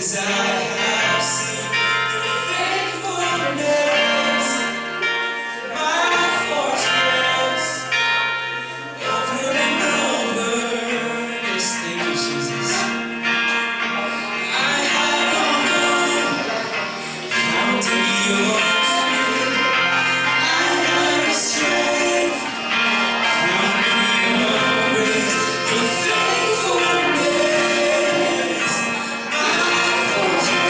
'Cause I have seen your faithfulness, my fortress, over and over. Yes, thank you, Jesus. I have known found in yours. I have the strength found in your grace. Your faithfulness, my fortress.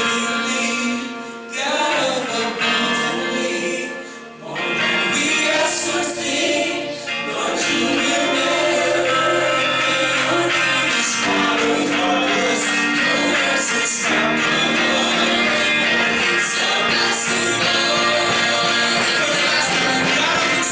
exceedingly, God abundantly, more than we ask or think. Lord, you will never fail. This model for us, yours is not so blessed, Lord. Everlasting God is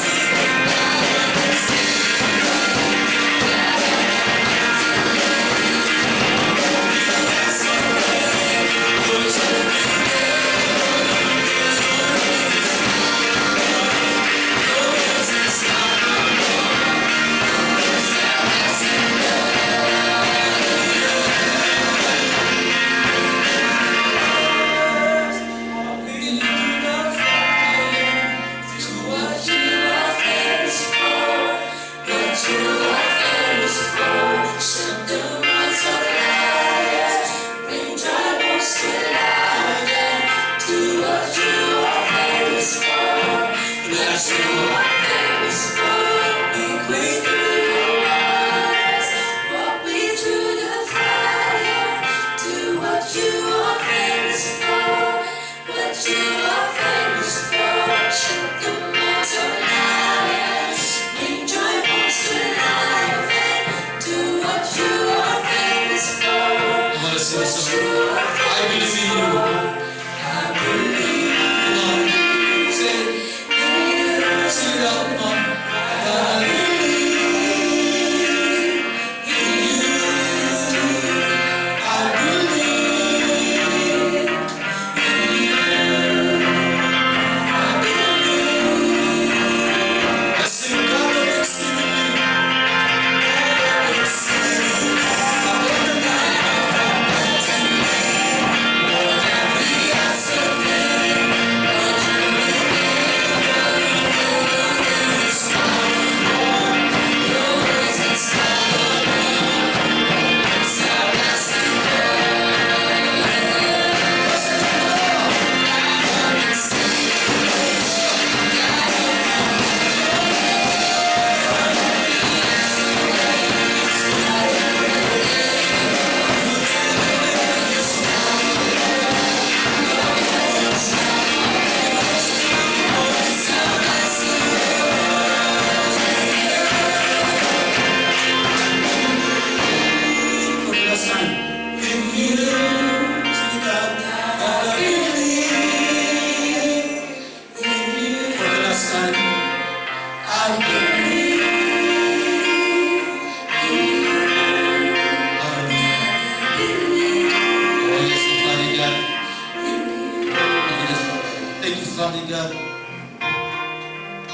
Father God.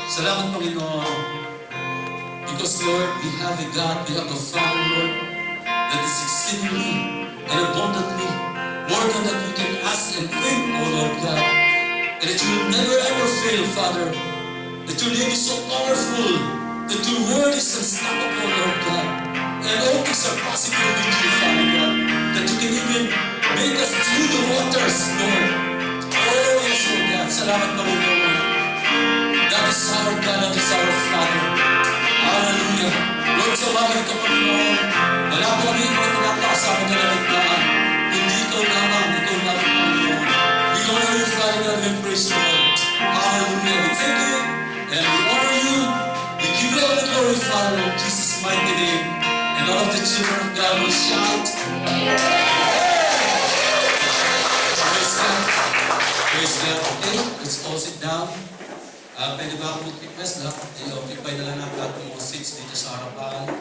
Salamat, Panginoon. Because, Lord, we have a God, we have a Father, Lord, that is exceedingly and abundantly more than that we can ask and think, oh Lord God. And that you will never ever fail, Father. That your name is so powerful, that your word is unstoppable, Lord God. And all things are possible with you, Father God. That you can even make us through the waters, Lord. Oh, yes, Lord God. Salamat, Panginoon. That is our God, that is our Father. Hallelujah. Lord, sa bagay ito, Panginoon, wala po kami mga pinataas sa aming kalagitnaan. Kundi ikaw lamang, Panginoon. We honor you, Father God, and praise you, Lord. Hallelujah. We thank you, and we honor you. We give you all the glory, Father, in Jesus' mighty name. And all of the children of God will shout. Praise God. Praise God. Okay, let's all sit down. Pwede ba ako mag-request na i-occupy na lang natin ating mga seats dito sa harapan.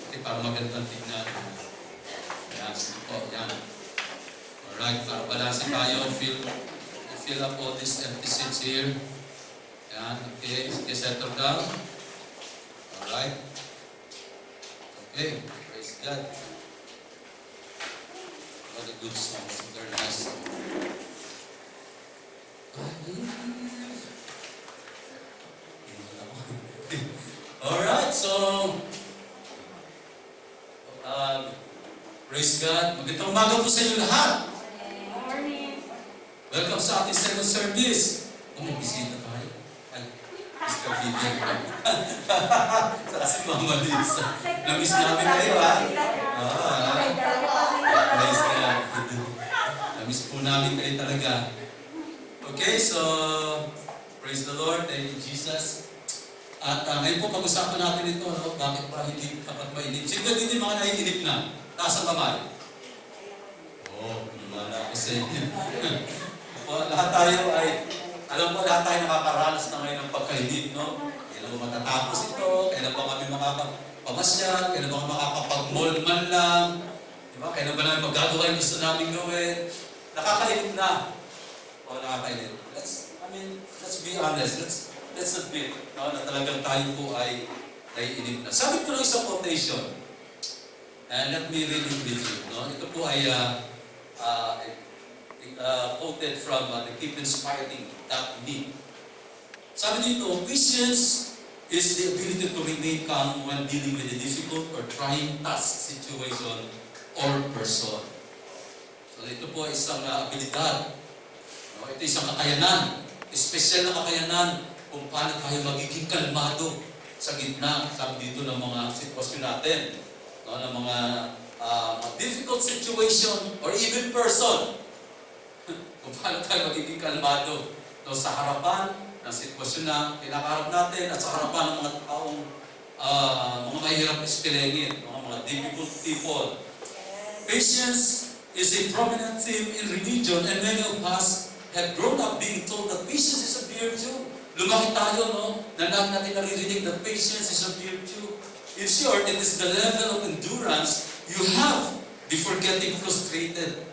Okay, para magandang tignan. Yan, sige po, yan. Alright, para balansin tayo, fill up all these empty seats here. Yan, okay, sige, settle down. Alright. Okay, praise God. What a good song, very nice song. Alright, so praise God. Magandang umaga po sa inyo lahat. Good morning. Welcome sa ating second service. May bisita tayo. Ay, Mr. Vivian. Sa si Mama Lisa. Namiss namin kayo, ha? Praise God. Namiss po namin kayo talaga. Okay, so praise the Lord, thank you Jesus. At ngayon po pag-usapan natin ito, no? Bakit ba hindi kapag mainip? Sino dito yung mga naiinip na? Taas ang kamay. Oo, lumala ako sa inyo. Lahat tayo ay, alam po lahat tayo nakakaranas na ngayon ng pagkainip, no? Kailan ba matatapos ito? Kailan ba kami makakapamasyal? Kailan ba makakapag-mall man lang? Diba? Kailan ba namin magagawa yung gusto namin gawin? Nakakainip na. O nakakainip. Let's be honest. Let's admit, no, na talagang tayo po ay naiinip na. Sabi ko ng isang quotation, and let me read it with you. No? Ito po ay quoted from the Keep Inspiring me. Sabi dito, patience is the ability to remain calm when dealing with a difficult or trying task, situation, or person. So ito po ay isang abilidad. No? Ito isang kakayanan. Espesyal na kakayanan kung paano tayo magiging kalmado sa gitna, sabi dito ng mga sitwasyon natin, no? Ng mga difficult situation or even person. Kung paano tayo magiging kalmado, no? Sa harapan ng sitwasyon na kinakaharap natin at sa harapan ng mga taong mga mahirap ispilengin, mga difficult people. Patience is a prominent theme in religion, and many of us have grown up being told that patience is a virtue. Lumaki tayo, no? Na lagi natin naririnig that patience is a virtue. In short, it is the level of endurance you have before getting frustrated.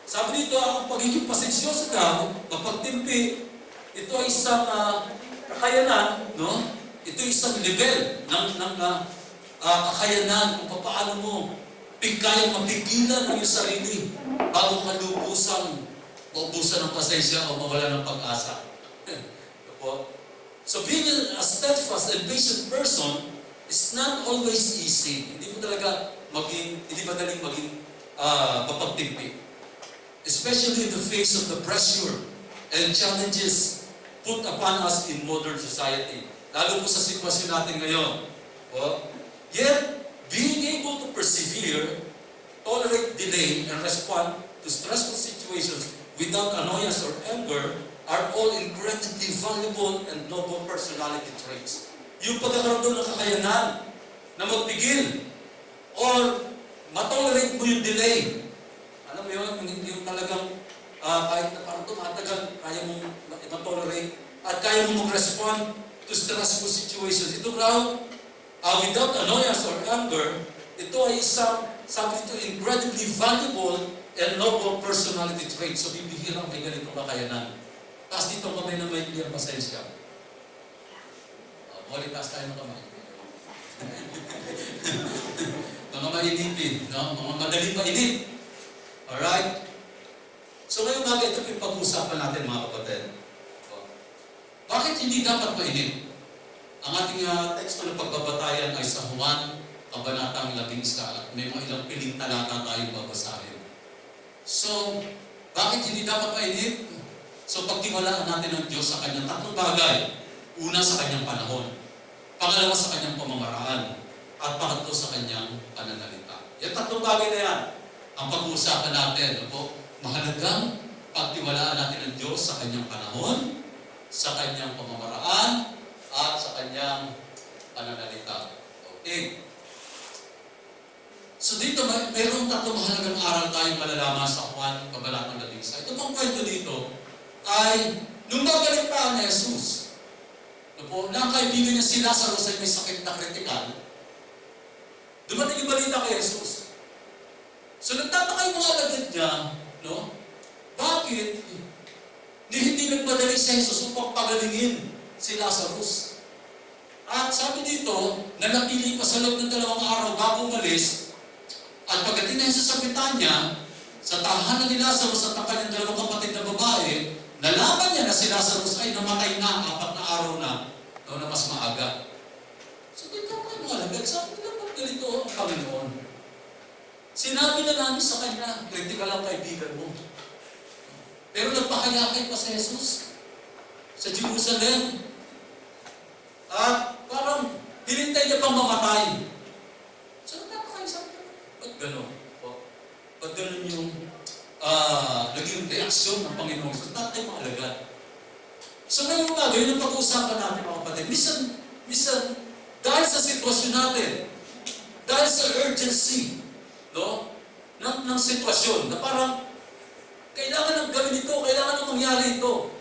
Sabi dito, ang pagiging pasensyoso daw, mapagtimpi, ito ay isang kakayanan, no? Ito ay isang level ng kakayanan kung paano mo kayang mapigilan ang iyong sarili bago ka maubusan ng pasensya o mawala ng pag-asa. So being a steadfast and patient person is not always easy. Hindi madaling maging mapagtimpi. Especially in the face of the pressure and challenges put upon us in modern society. Lalo po sa sitwasyon natin ngayon. Yet, being able to persevere, tolerate delay, and respond to stressful situations without annoyance or anger are all incredibly valuable and noble personality traits. Yung pagkakaroon ng kakayanan na magpigil or matolerate mo yung delay. Alam mo yun, yung talagang kahit na parang tumatagal, kaya mong matolerate at kaya mong mag-respond to stressful situations. Ito raw, without annoyance or anger, ito ay isang, sabi ito, incredibly valuable and noble personality trait. So, bibihirang may ganitong kakayanan. Taas dito ang kamay na may clear pasensya. Muli, taas tayo ng kamay. Mga mainipin, no? Mga madaling mainip. Alright? So, ngayong umaga, ito yung pag-usapan natin, mga kapatid. Bakit hindi dapat mainip? Ang ating teksto ng pagbabatayan ay sa Juan, Kabanatang 11, at may mga ilang piling talata tayong babasahin. So, bakit hindi dapat mainip? So, pagtiwalaan natin ang Diyos sa kanyang tatlong bagay. Una, sa kanyang panahon. Pangalawa, sa kanyang pamamaraan. At pangatlo, sa kanyang pananalita. Yung tatlong bagay na yan, ang pag-uusapan natin. Mahalagang pagtiwalaan natin ang Diyos sa kanyang panahon, sa kanyang pamamaraan, at sa kanyang pananalita. Okay. So dito, mayroong tatlong mahalagang aral tayong malalaman sa Juan, Kabanatang 11. Ito pang kwento dito ay, nung babalik pa ni Jesus, nang kaibigan niya si Lazarus ay may sakit na kritikal, dumating yung balita kay Jesus. So nagtataka yung mga alagad niya, no? Bakit hindi nagpadali si Jesus upang pagalingin si Lazarus? At sabi dito, nanatili pa sa loob ng 2 araw bago umalis, at pagdating na Jesus sa Betanya, sa tahanan ni Lazarus at ang kanyang 2 kapatid na babae, nalaman niya na si Lazarus ay namatay na 4 na araw na, no, na mas maaga. So dito kayo mga alagad, sabi nila pagkalito ang Panginoon. Sinabi na namin sa kanya, kritikal ang kaibigan mo. Pero nagpakayakay pa si Jesus sa Jerusalem. At parang hinintay niya pang mamatay. So nagpakayakay sa kanya. Ba't gano'n? Ba't gano'n yung naging reaksyon Panginoong Hesus, lahat tayo mga alagad. So ngayong umaga, yun ang pag-uusapan natin mga kapatid. Minsan, dahil sa sitwasyon natin, dahil sa urgency, no? ng sitwasyon, na parang, kailangan ng gawin ito, kailangan ng mangyari ito.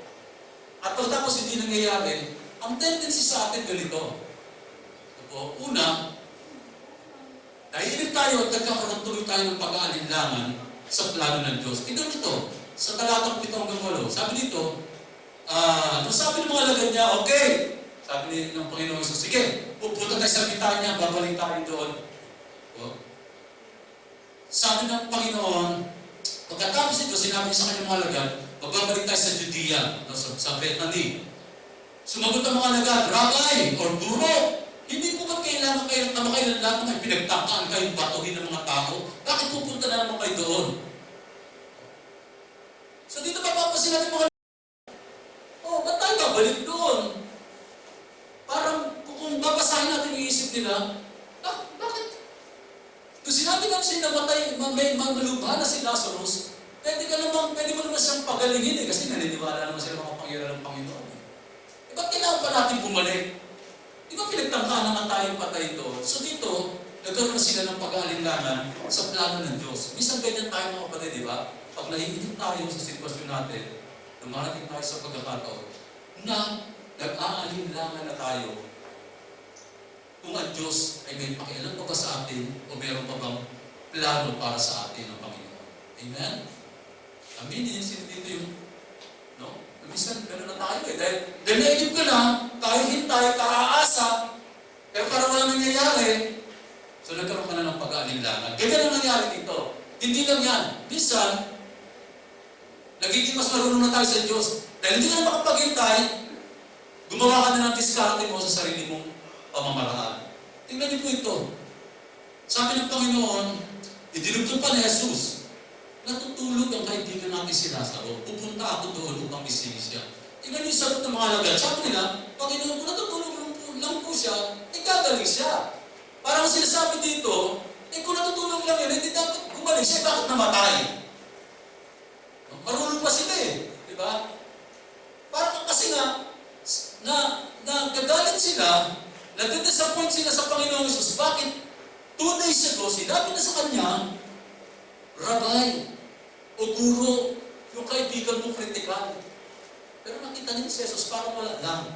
At pagkatapos hindi nangyayari, ang tendency sa atin ganito. Una, naiinip tayo at nagkakaroon tuloy tayo ng pag-aalinlangan sa plano ng Diyos. Tignan ito, sa talatang 7-8, sabi dito, nung sabi ng mga alagad niya, okay, sabi ng Panginoong Hesus, sige, pupunta tayo sa bitaan niya, babalik tayo doon. Sabi ng Panginoon, pagkatapos ito, sinabi sa kanyang mga alagad, magbabalik tayo sa Judea, sa Bethany. Sumagot ang mga alagad, Rabbi, or Guro, hindi po ba kailangan kayo tamakailan lahat ng pinagtakaan kayong batuhin ng mga tao? Bakit pupunta na naman kayo doon? So dito mapapasin natin mga ba't tayo babalik doon? Parang kung babasahin natin yung isip nila, bakit? Kung sinabi natin siya namatay, may malubha na si Lazarus, pwede mo naman siyang pagalingin kasi naniniwala naman sila mga pangyayari ng Panginoon. Ba't kailangan pa natin bumalik? Di ba pinagtangkaan naman tayong patay ito? So dito, nagkaroon na sila ng pag-aalinlangan sa plano ng Diyos. Minsan ganyan tayo mga kapatid, di ba? Pag nahihinig tayo sa sitwasyon natin, dumarating tayo sa pagkakataon na nag-aalinlangan na tayo kung ang Diyos ay may pakialam pa ba sa atin o meron pa bang plano para sa atin ng Panginoon. Amen? Aminin, sino dito yung minsan, gano'n na tayo eh. Dahil nainip ka na, tayo hintay, aasa, pero parang walang nangyayari. So nagkaroon ka na ng pag-aalinlangan. Ganyan ang nangyari dito. Hindi lang yan. Minsan, nagiging mas marunong na tayo sa Diyos. Dahil hindi ka na makapaghintay, gumawa ka na ng diskarte mo sa sarili mong pamamaraan. Tingnan niyo po ito. Sabi ng Panginoon, idinugtong pa ni Jesus, natutulog ang kaibigan natin si Lazaro. Pupunta ako doon upang isili siya. Tingnan niyo yung sagot ng mga alagad. Sabi nila, Panginoon, kung natutulog lang po siya, gagaling siya. Parang sinasabi dito, kung natutulog lang yun, hindi dapat gumaling siya. Bakit namatay? Marunong pa sila eh. Di ba? Parang kasi nagagalit sila, nadidisappoint sila sa Panginoong Hesus. Bakit? 2 days ago, sinabi na sa kanya, Rabbi, o Guro, yung kaibigan mo kritikal. Pero nakita nila si Jesus parang wala lang.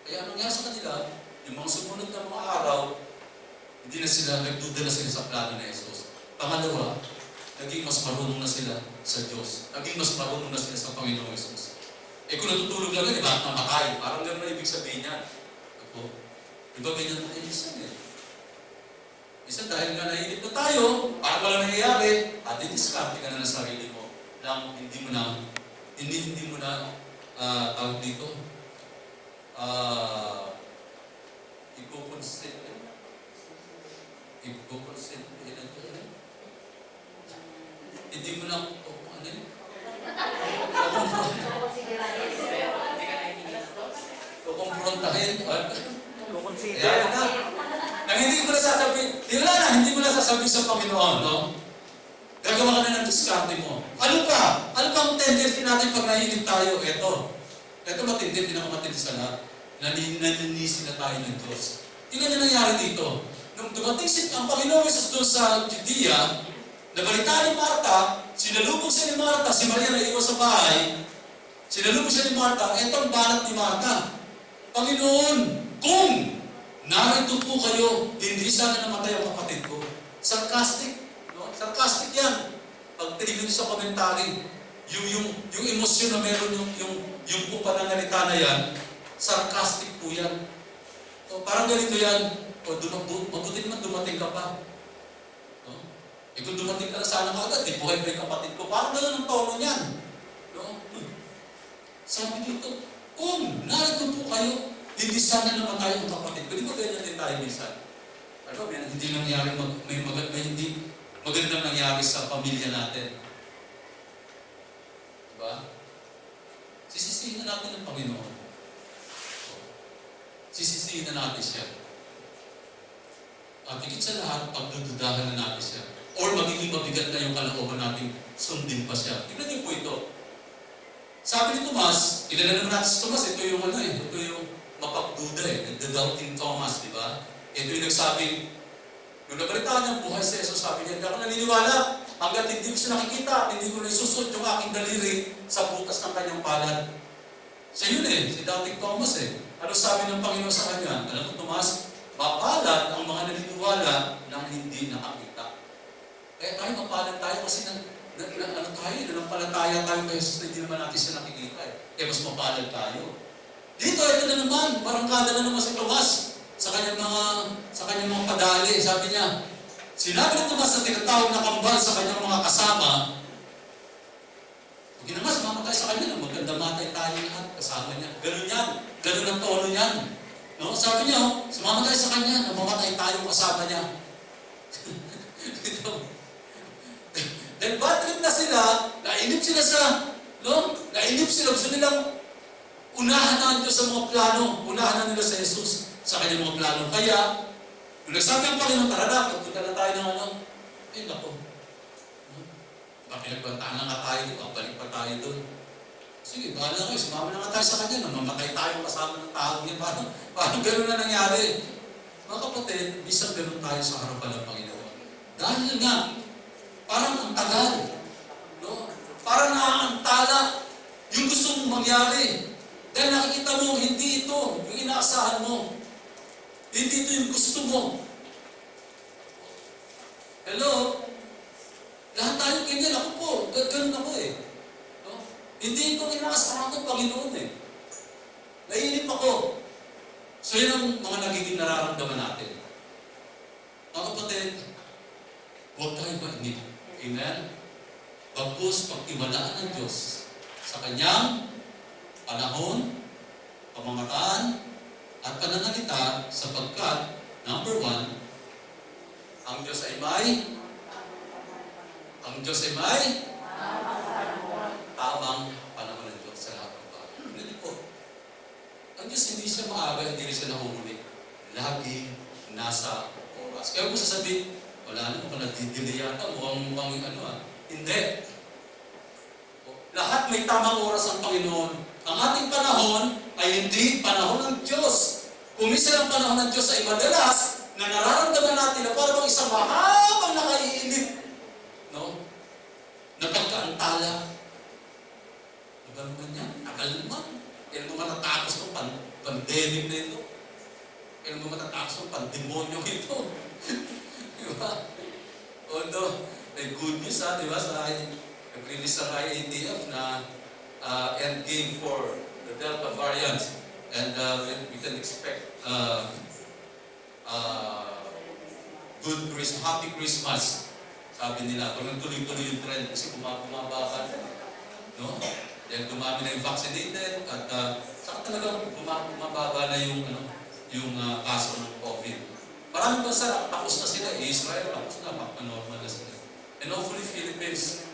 Kaya anong nangyari sa kanila, yung mga sumunod na mga araw, hindi na sila, nagduda na sila sa plano ni Jesus. Pangalawa, naging mas marunong na sila sa Diyos. Naging mas marunong na sila sa Panginoong Jesus. Kung natutulog lang yun, bakit namatay? Parang gano'n na ibig sabihin niya. Diba ganyan na minsan eh. Minsan dahil nga nainip na tayo, parang wala nangyayari, at didiskarte ka na ng sarili mo lang hindi mo na tawag dito, hindi mo na kukumprontahin. Kaya na. Nang hindi mo na sasabihin sa Panginoon, no? Gagawa ka na ng diskarte mo. Ano pa? Ano pa ang tendency natin pag nahinip tayo? Ito matindi, pinakamatindi sa lahat. Naninisi na tayo ng Diyos. Tingnan niyo nangyari dito. Nung dumating ang Panginoon Hesus doon sa Judea, nabalita ni Marta, sinalubog siya ni Marta, si Maria na iwas sa bahay, sinalubog siya ni Marta, ito ang banat ni Marta. Panginoon, kung narito po kayo, hindi sana namatay ang kapatid ko. Sarcastic. No? Sarcastic yan. Pag tinignan niyo sa komentary, yung emosyon na meron yung po pananalita na yan, sarcastic po yan. So, parang ganito yan, mabuti naman dumating ka pa. No? Kung dumating ka na sana agad, di buhay pa yung kapatid ko. Parang gano'n ang tono niyan. No? Sabi dito, kung narito po kayo, hindi sana namatay ang kapatid ko. Di ba ganyan din tayo minsan? Ano, hindi nangyari, may hindi magandang nangyari sa pamilya natin. Diba? Sisisihin na natin ang Panginoon. Sisisihin na natin siya. At higit sa lahat, pagdududahan na natin siya. Or magiging mabigat na yung kalooban natin, sundin pa siya. Tignan niyo po ito. sabi ni Tomas, kilala naman natin si Tomas, ito yung ito yung mapagduda the doubting Thomas, di ba? Ito yung nagsabing, nung nabalitaan niya ang buhay sa Jesus, sabi niya, hindi ako naniniwala, hanggat hindi ko siya nakikita, hindi ko na isusot yung aking daliri sa butas ng kanyang palad. Siya yun si doubting Thomas Ano sabi ng Panginoon sa kanya? Alam mo, Tomas, mapalad ang mga naniniwala ng hindi nakakita. Kaya tayo mapalad tayo kasi nanampalataya tayo kay Jesus na hindi naman natin siya nakikita Kaya mas mapalad tayo. Dito, ito na naman, barangkada na naman si Tomas sa kanyang mga padali. Sabi niya, sinabi ni Tomas na tinatawag na kambal sa kanyang mga kasama, hindi naman, sumama tayo sa kanya, maganda matay tayo lahat, kasama niya. Ganun yan, ganun ang tono niyan. No? Sabi niya, sumama tayo sa kanya, namamatay tayo kasama niya. Then bad trip na sila, nainip sila nainip sila, gusto nilang unahan na nila sa mga plano, unahan na nila sa Jesus sa kanyang mga plano. Kaya, nung nagsabi ang Panginoon, tara na, pupunta na tayo ng naku. Pinagbantaan na nga tayo, balik pa tayo doon. Sige, bahala kayo, sumama na nga tayo sa kanya, mamatay tayo kasama ng tao niya. Paano gano'n na nangyari? Mga kapatid, bisang gano'n tayo sa harapan ng Panginoon. Dahil nga, parang ang tagal. No? Parang naaantala yung gusto mong mangyari. Dahil nakikita mo, hindi ito yung inaasahan mo. Hindi ito yung gusto mo. Hello? Lahat tayo ganyan. Ako po, ganun ako No? Hindi ito inaasahan ng Panginoon Naiinip ako. So yun ang mga nagiging nararamdaman natin. Mga kapatid, huwag tayo mainip. Amen? Bagkus pagtiwalaan ng Diyos sa Kanyang panahon, pamamataan, at pananalita sapagkat, number 1, ang Diyos ay may tamang panahon ng Diyos sa lahat ng bagay. Hindi po. Ang Diyos hindi siya maaga, hindi rin siya nahuhuli. Lagi nasa oras. Kaya kung sasabihin, wala naman kung nagdidili yata, mukhang Hindi. Lahat may tamang oras ang Panginoon. Ang ating panahon ay hindi panahon ng Diyos. Kung minsan ang panahon ng Diyos ay madalas na nararamdaman natin na parang isang mahabang nakaiinip. No? Napagkaantala. Ano naman yan? Tagal naman. Kailan mo matatapos ng pandemic na ito? Kailan mo matatapos ng pandemonyo ito? Diba? Although, may good news diba? Nag-release ang IATF na endgame for the Delta variant. And we can expect happy Christmas. Sabi nila, kung tuloy-tuloy yung trend kasi bumababa no? Then dumami na yung vaccinated at saka talagang bumababa na yung kaso ng COVID. Maraming bansa, tapos na sila. Israel, tapos na, normal na sila. And hopefully Philippines,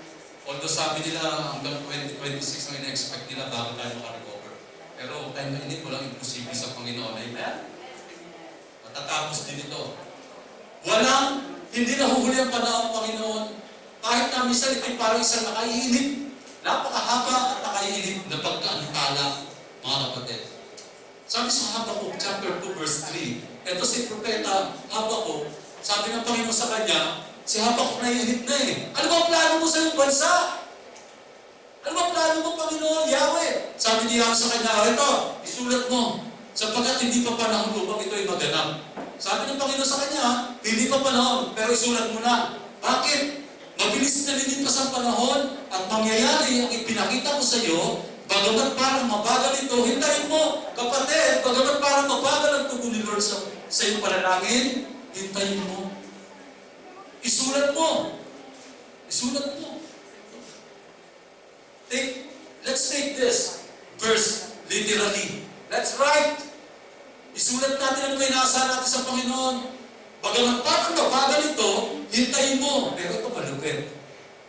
although sabi nila hanggang 2026 ang ina-expect nila bago tayo makarecover. Pero tayo mainit, walang imposible sa Panginoon. Amen? Matatapos din ito. Hindi nahuhuli ang panahon ng Panginoon. Kahit na minsan ito'y parang isang nakaiinip. Napakahaba at nakaiinip na pagkaantala, mga kapatid. Sabi sa Habakkuk chapter 2 verse 3, ito si Propeta Habakkuk, sabi ng Panginoon sa kanya, si Habakkuk naiinip na Ano ba ang plano mo sa iyong bansa? Ano ba ang plano mo, Panginoon, Yahweh? Sabi ni Yahweh sa kanya, ito, isulat mo, sapagkat hindi pa panahon upang ito'y maganap. Sabi ng Panginoon sa kanya, hindi pa panahon, pero isulat mo na. Bakit? Mabilis na lilipas ang panahon at mangyayari ang ipinakita ko sa iyo, bagamat parang mabagal ito, hintayin mo, kapatid, bagamat parang mabagal ang tugon ni Lord sa iyong panalangin, hintayin mo. Isulat mo. Isulat mo. Let's take this verse literally. Let's write. Isulat natin ano may inaasahan natin sa Panginoon. Bagamat parang mabagal ito, hintayin mo. Pero ito malupit.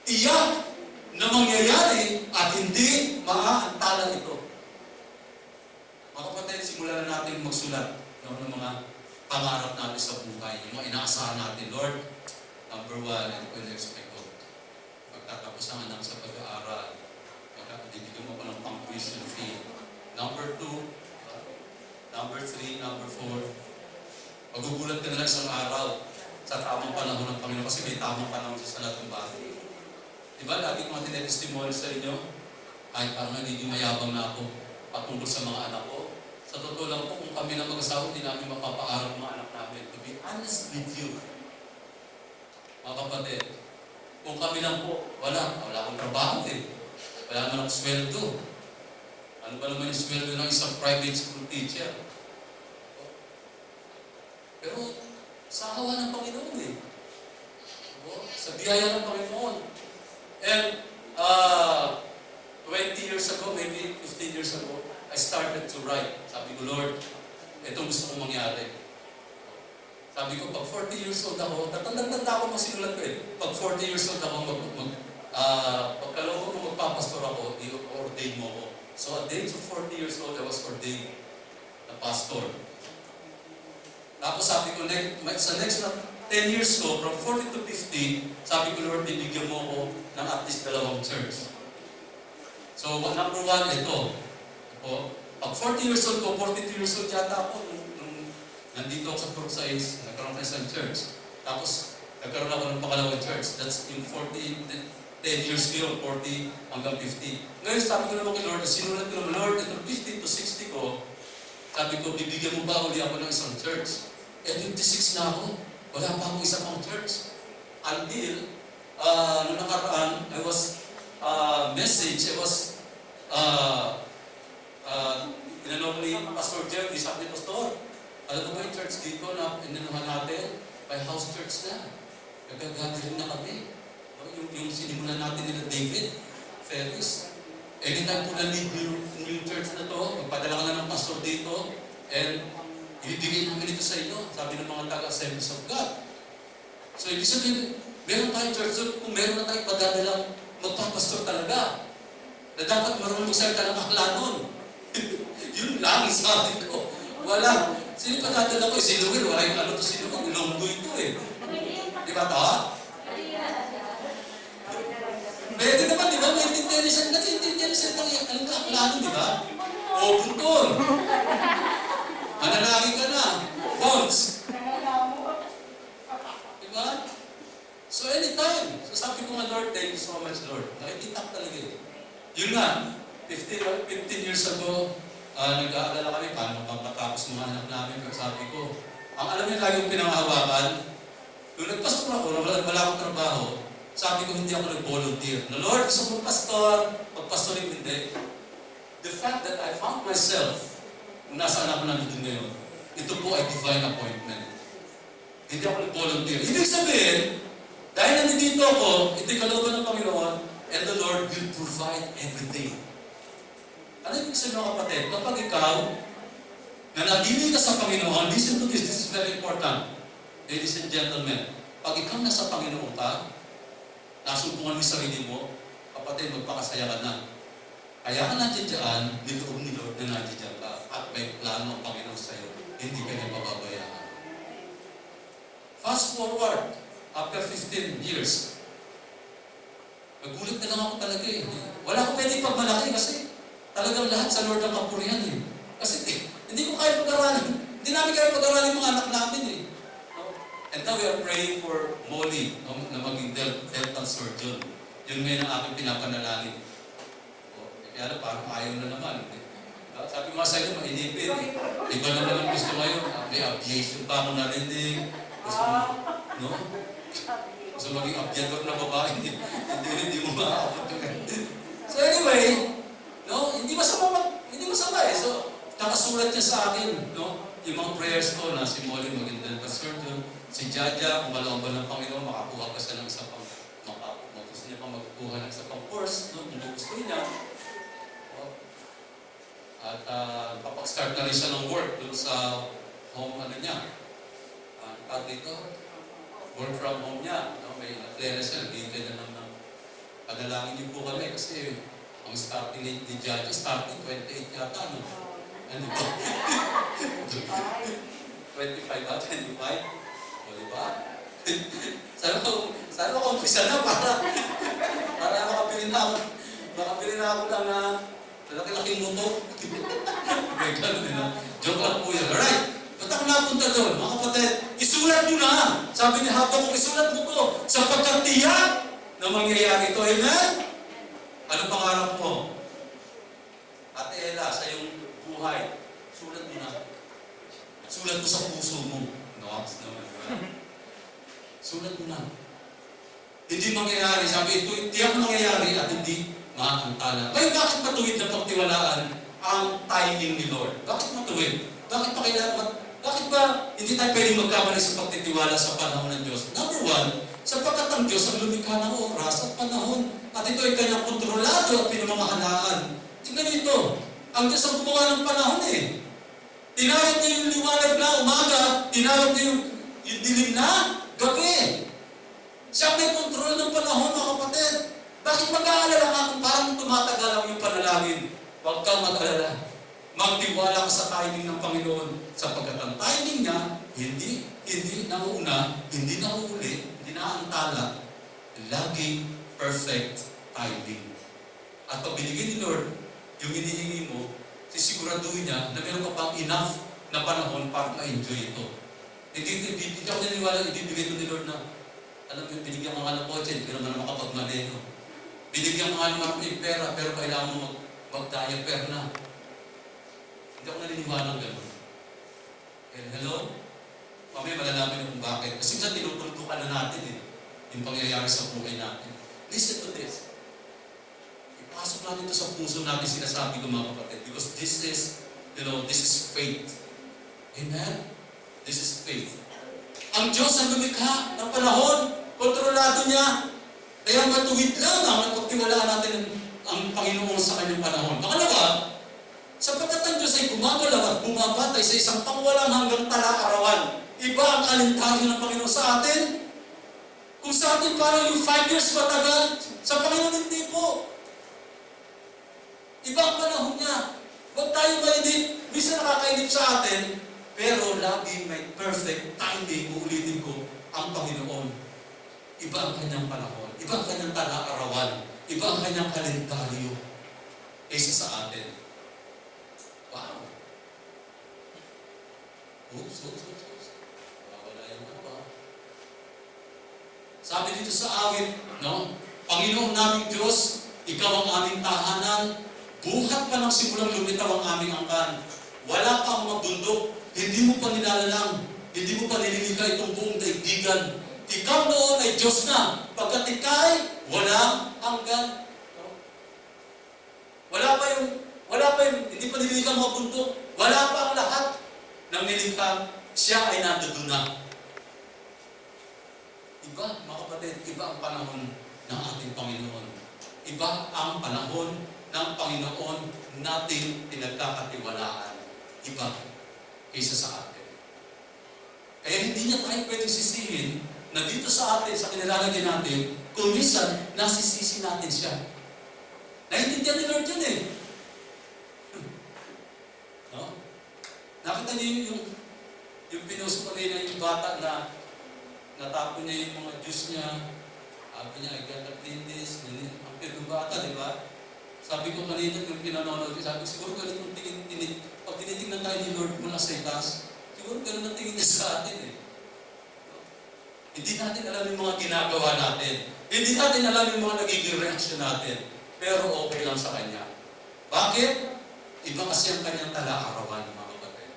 Tiyak na mangyayari at hindi maaantala ito. Mga kapatid, simulan na natin magsulat ng mga pangarap natin sa buhay. Yung mga inaasahan natin, Lord, number 1, ito po yung expect ko. Pagtatapos ang anak sa pag-aaral, bibigyan mo pa ng pang-quiz tuition fee. Number 2, number 3, number 4, magugulat ka na lang isang araw sa tamang panahon ng Panginoon kasi may tamang panahon sa lahat ng bagay. Diba, lagi ko mga tinetestimony sa inyo, ay parang nagiging mayabang na ako patungkol sa mga anak ko. Sa totoo lang po, kung kami na mag-asawa, hindi namin mapapaaral mga anak namin. To be honest with you, mga kapatid, kung kami lang po, wala akong trabaho eh. Wala naman akong sweldo. Ano ba naman yung sweldo ng isang private school teacher? Pero sa awa ng Panginoon eh. Sa biyaya ng Panginoon. And 20 years ago, maybe 15 years ago, I started to write. Sabi ko, Lord, itong gusto kong mangyari. Sabi ko, pag 40 years old ako, tatanda ako masinulat ko eh. Pag 40 years old ako, pagkaloko ko magpapastor ako, i-ordain mo ako. So at the age of 40 years old, I was ordained na pastor. Tapos sabi ko, sa next na 10 years ko, from 40 to 50, sabi ko, Lord, bibigyan mo ako ng at least 2 church. So, number 1, ito. Pag 40 years old ko, 42 years old yata ako, nung nandito ako sa Port Saints, nagkaroon ko isang church. Tapos, nagkaroon ako ng pangalawang church. That's in 10 years ko, 40 hanggang 50. Ngayon, sabi ko naman kay Lord, sinulat ko naman, Lord, itong 50 to 60 ko, sabi ko, bibigyan mo ba uli ako ng isang church? 26 na ako. Wala pa akong isang pang church. Until, nung nakaraan, I was inano ko ni Pastor Jeff, sabi ni Pastor, alam mo ba yung church dito na inanuhan natin? By house church na. Nagagaling na kami. Yung sinimulan natin nila David, Ferris. Anytime po na-lead new church na to, magpadala ka na ng pastor dito, and ibibigay namin ito sa inyo, sabi ng mga taga-Assemblies of God. So, ibig sabihin, meron tayong church, so kung meron na tayong padadalang magpapastor talaga, na dapat marunong magsalita ng aklanon. Yun lang, sabi ko. Wala. Sino padadala ko? Si Luwil, wala yung ano to si Luwil, ilonggo ito eh. Di ba ito? Pwede naman, di ba? May intelligent na ang aklanon, di ba? O, buntol. Manalangin ka na. Bones. Diba? So anytime. So sabi ko nga, Lord, thank you so much, Lord. Nakikitak talaga eh. Yun nga, 15 years ago, nag-aalala kami, paano pagkatapos mga anak namin. Pero sabi ko, ang alam niyo lagi yung pinangahawakan, nung nagpastor ako, wala akong trabaho, sabi ko, hindi ako nag-volunteer. Na Lord, gusto mo pastor, pagpastorin hindi. The fact that I found myself, kung nasaan ako nandun ngayon, ito po ay divine appointment. Hindi ako nag-volunteer. Ibig sabihin, dahil nandito ako, ito'y kalooban ng Panginoon, and the Lord will provide everything. Ano yung sabihin mga kapatid? Kapag ikaw, nanatili ka sa Panginoon, listen to this is very important. Ladies and gentlemen, pag ikaw nasa Panginoon ka, nasumpungan mo yung sarili mo, kapatid, magpakasaya ka na. Kaya ka nandiyan dyan, niloob ni Lord na nandiyan dyan ka, at may plano ang Panginoon sa'yo, hindi ka niya pababayaan. Fast forward, after 15 years, nagulat na lang ako talaga eh. Wala akong pwede pagmalaki kasi talagang lahat sa Lord ang kapurihan eh. Kasi hindi ko kaya pag-aralin. Hindi namin kaya pag-aralin mga anak namin eh. And now we are praying for Molly na maging dental surgeon. Yun ngayon ang aking pinapanalangin. Kaya parang ayaw na naman. Sabi mo sa inyo, mainipin eh. Iba naman ang gusto ngayon. May aviation pa ako narinig. Gusto mo, no? Gusto maging aviador na babae. Hindi mo maabot. So anyway, no? Hindi masama eh. So, nakasulat niya sa akin, no? Yung mga prayers ko na si Molly maging dental surgeon, si Jaja, kung malawang ba ng Panginoon, makakuha ka siya ng isa pang, gusto niya pang magkuha ng isa pang course, no? Kung gusto niya. At kapag-start na rin siya ng work dun sa home, niya. Dito, work from home niya. No? May naklera siya, nagbigay na ng padalangin niyo po kami kasi ang starting ni Jaja, starting 28 yata, no? Ano ba? 25 ba? 25? O, diba? Sana ko umpisa na para makabili na ako ng Laki-laking moto. May ganun eh, no? Joke lang po yan. Alright, ba't ako napunta doon? Mga kapatid, isulat mo na. Sabi ni Habakuk, isulat mo to. Sapagkat tiyak na mangyayari ito. Amen? Ano pangarap mo? Ate Ella, sa iyong buhay, sulat mo na. Sulat mo sa puso mo. Nox naman. Sulat mo na. Hindi mangyayari. Sabi ito, tiyak na mangyayari at hindi makakantala. Kaya bakit matuwid na pagtiwalaan ang timing ni Lord? Bakit matuwid? Bakit pa kailangan? Bakit ba hindi tayo pwedeng magkamali sa pagtitiwala sa panahon ng Diyos? Number one, sapagkat ang Diyos ang lumikha ng oras at panahon. At ito ay kanyang kontrolado at pinamamahalaan. Tingnan niyo ito. Ang Diyos ang gumawa ng panahon eh. Tinawag niya yung liwanag na umaga, tinawag niya yung dilim na gabi. Siya may kontrol ng panahon, mga kapatid. Bakit mag-aalala ka kung parang tumatagal ang iyong panalangin? Huwag kang mag-alala. Magtiwala ka sa timing ng Panginoon. Sapagkat ang timing niya, hindi nauuna, hindi nauuli, hindi naantala. Laging perfect timing. At pag binigyan ni Lord, yung hinihingi mo, sisiguraduhin niya na meron ka pang enough na panahon para ma-enjoy ito. Hindi ako naniniwala, ibibigay ito ni Lord na, alam mo, binigyan ka nga ng kotse, hindi ka naman makapagmaneho. Binigyan ka nga naman ng pera, pero kailangan mo mag-diaper na. Hindi ako naniniwala ng gano'n. Hello? Mamaya malalaman kung bakit. Kasi minsan tinutultukan na natin yung pangyayari sa buhay natin. Listen to this. Ipasok natin ito sa puso natin, sinasabi ko mga kapatid. Because this is, this is faith. Amen? This is faith. Ang Diyos ang lumikha ng panahon, kontrolado niya. Kaya matuwid lang ang pagtiwalaan natin ang Panginoon sa kanyang panahon. Pangalawa, sapagkat ang Diyos ay gumagalaw at bumabatay sa isang pangwalang hanggang tala-arawan. Iba ang kalendaryo ng Panginoon sa atin. Kung sa atin parang yung 5 years matagal, sa Panginoon hindi po. Iba ang panahon niya. Huwag tayo mainip. Minsan nakakainip sa atin, pero lagi may perfect timing, uulitin ko, ang Panginoon. Iba ang kanyang panahon. Iba ang kanyang tala-arawan. Iba ang kanyang kalendaryo kaysa sa atin. Wow! Oops. Wala yung ano ba? Sabi dito sa awit, Panginoon naming Diyos, ikaw ang aming tahanan. Buhat pa ng simulang lumitaw ang aming angkan. Wala pa ang mga bundok. Hindi mo pa nilalalang. Hindi mo pa nililikha itong buong daigdigan. Ikaw noon ay Diyos na. Pagkat ika'y walang hanggan. Wala pa yung, hindi pa nililikha ang mga bundok. Wala pa ang lahat ng nilikha. Siya ay nandoon na. Iba, mga kapatid, iba ang panahon ng ating Panginoon. Iba ang panahon ng Panginoon nating pinagkakatiwalaan. Iba kaysa sa atin. Kaya hindi niya tayo pwedeng sisihin na dito sa atin, sa kinilalagay natin, kung minsan, nasisisi natin siya. Naintindihan ni Lord yun eh. No? Nakita niyo yung pinost ko rin yung bata na natapon niya yung mga juice niya. Sabi niya, I gotta clean this. Ang pinong bata, di ba? Sabi ko kanina, yung pinanonood, sabi ko, siguro ganun yung tingin. Pag tinitingnan tayo ni Lord mula sa itaas, siguro ganun ang tingin niya sa atin eh. Hindi natin alam yung mga ginagawa natin. Hindi natin alam yung mga nagiging reaksyon natin. Pero okay lang sa Kanya. Bakit? Iba kasi ang Kanyang tala-arawan, mga kapatid.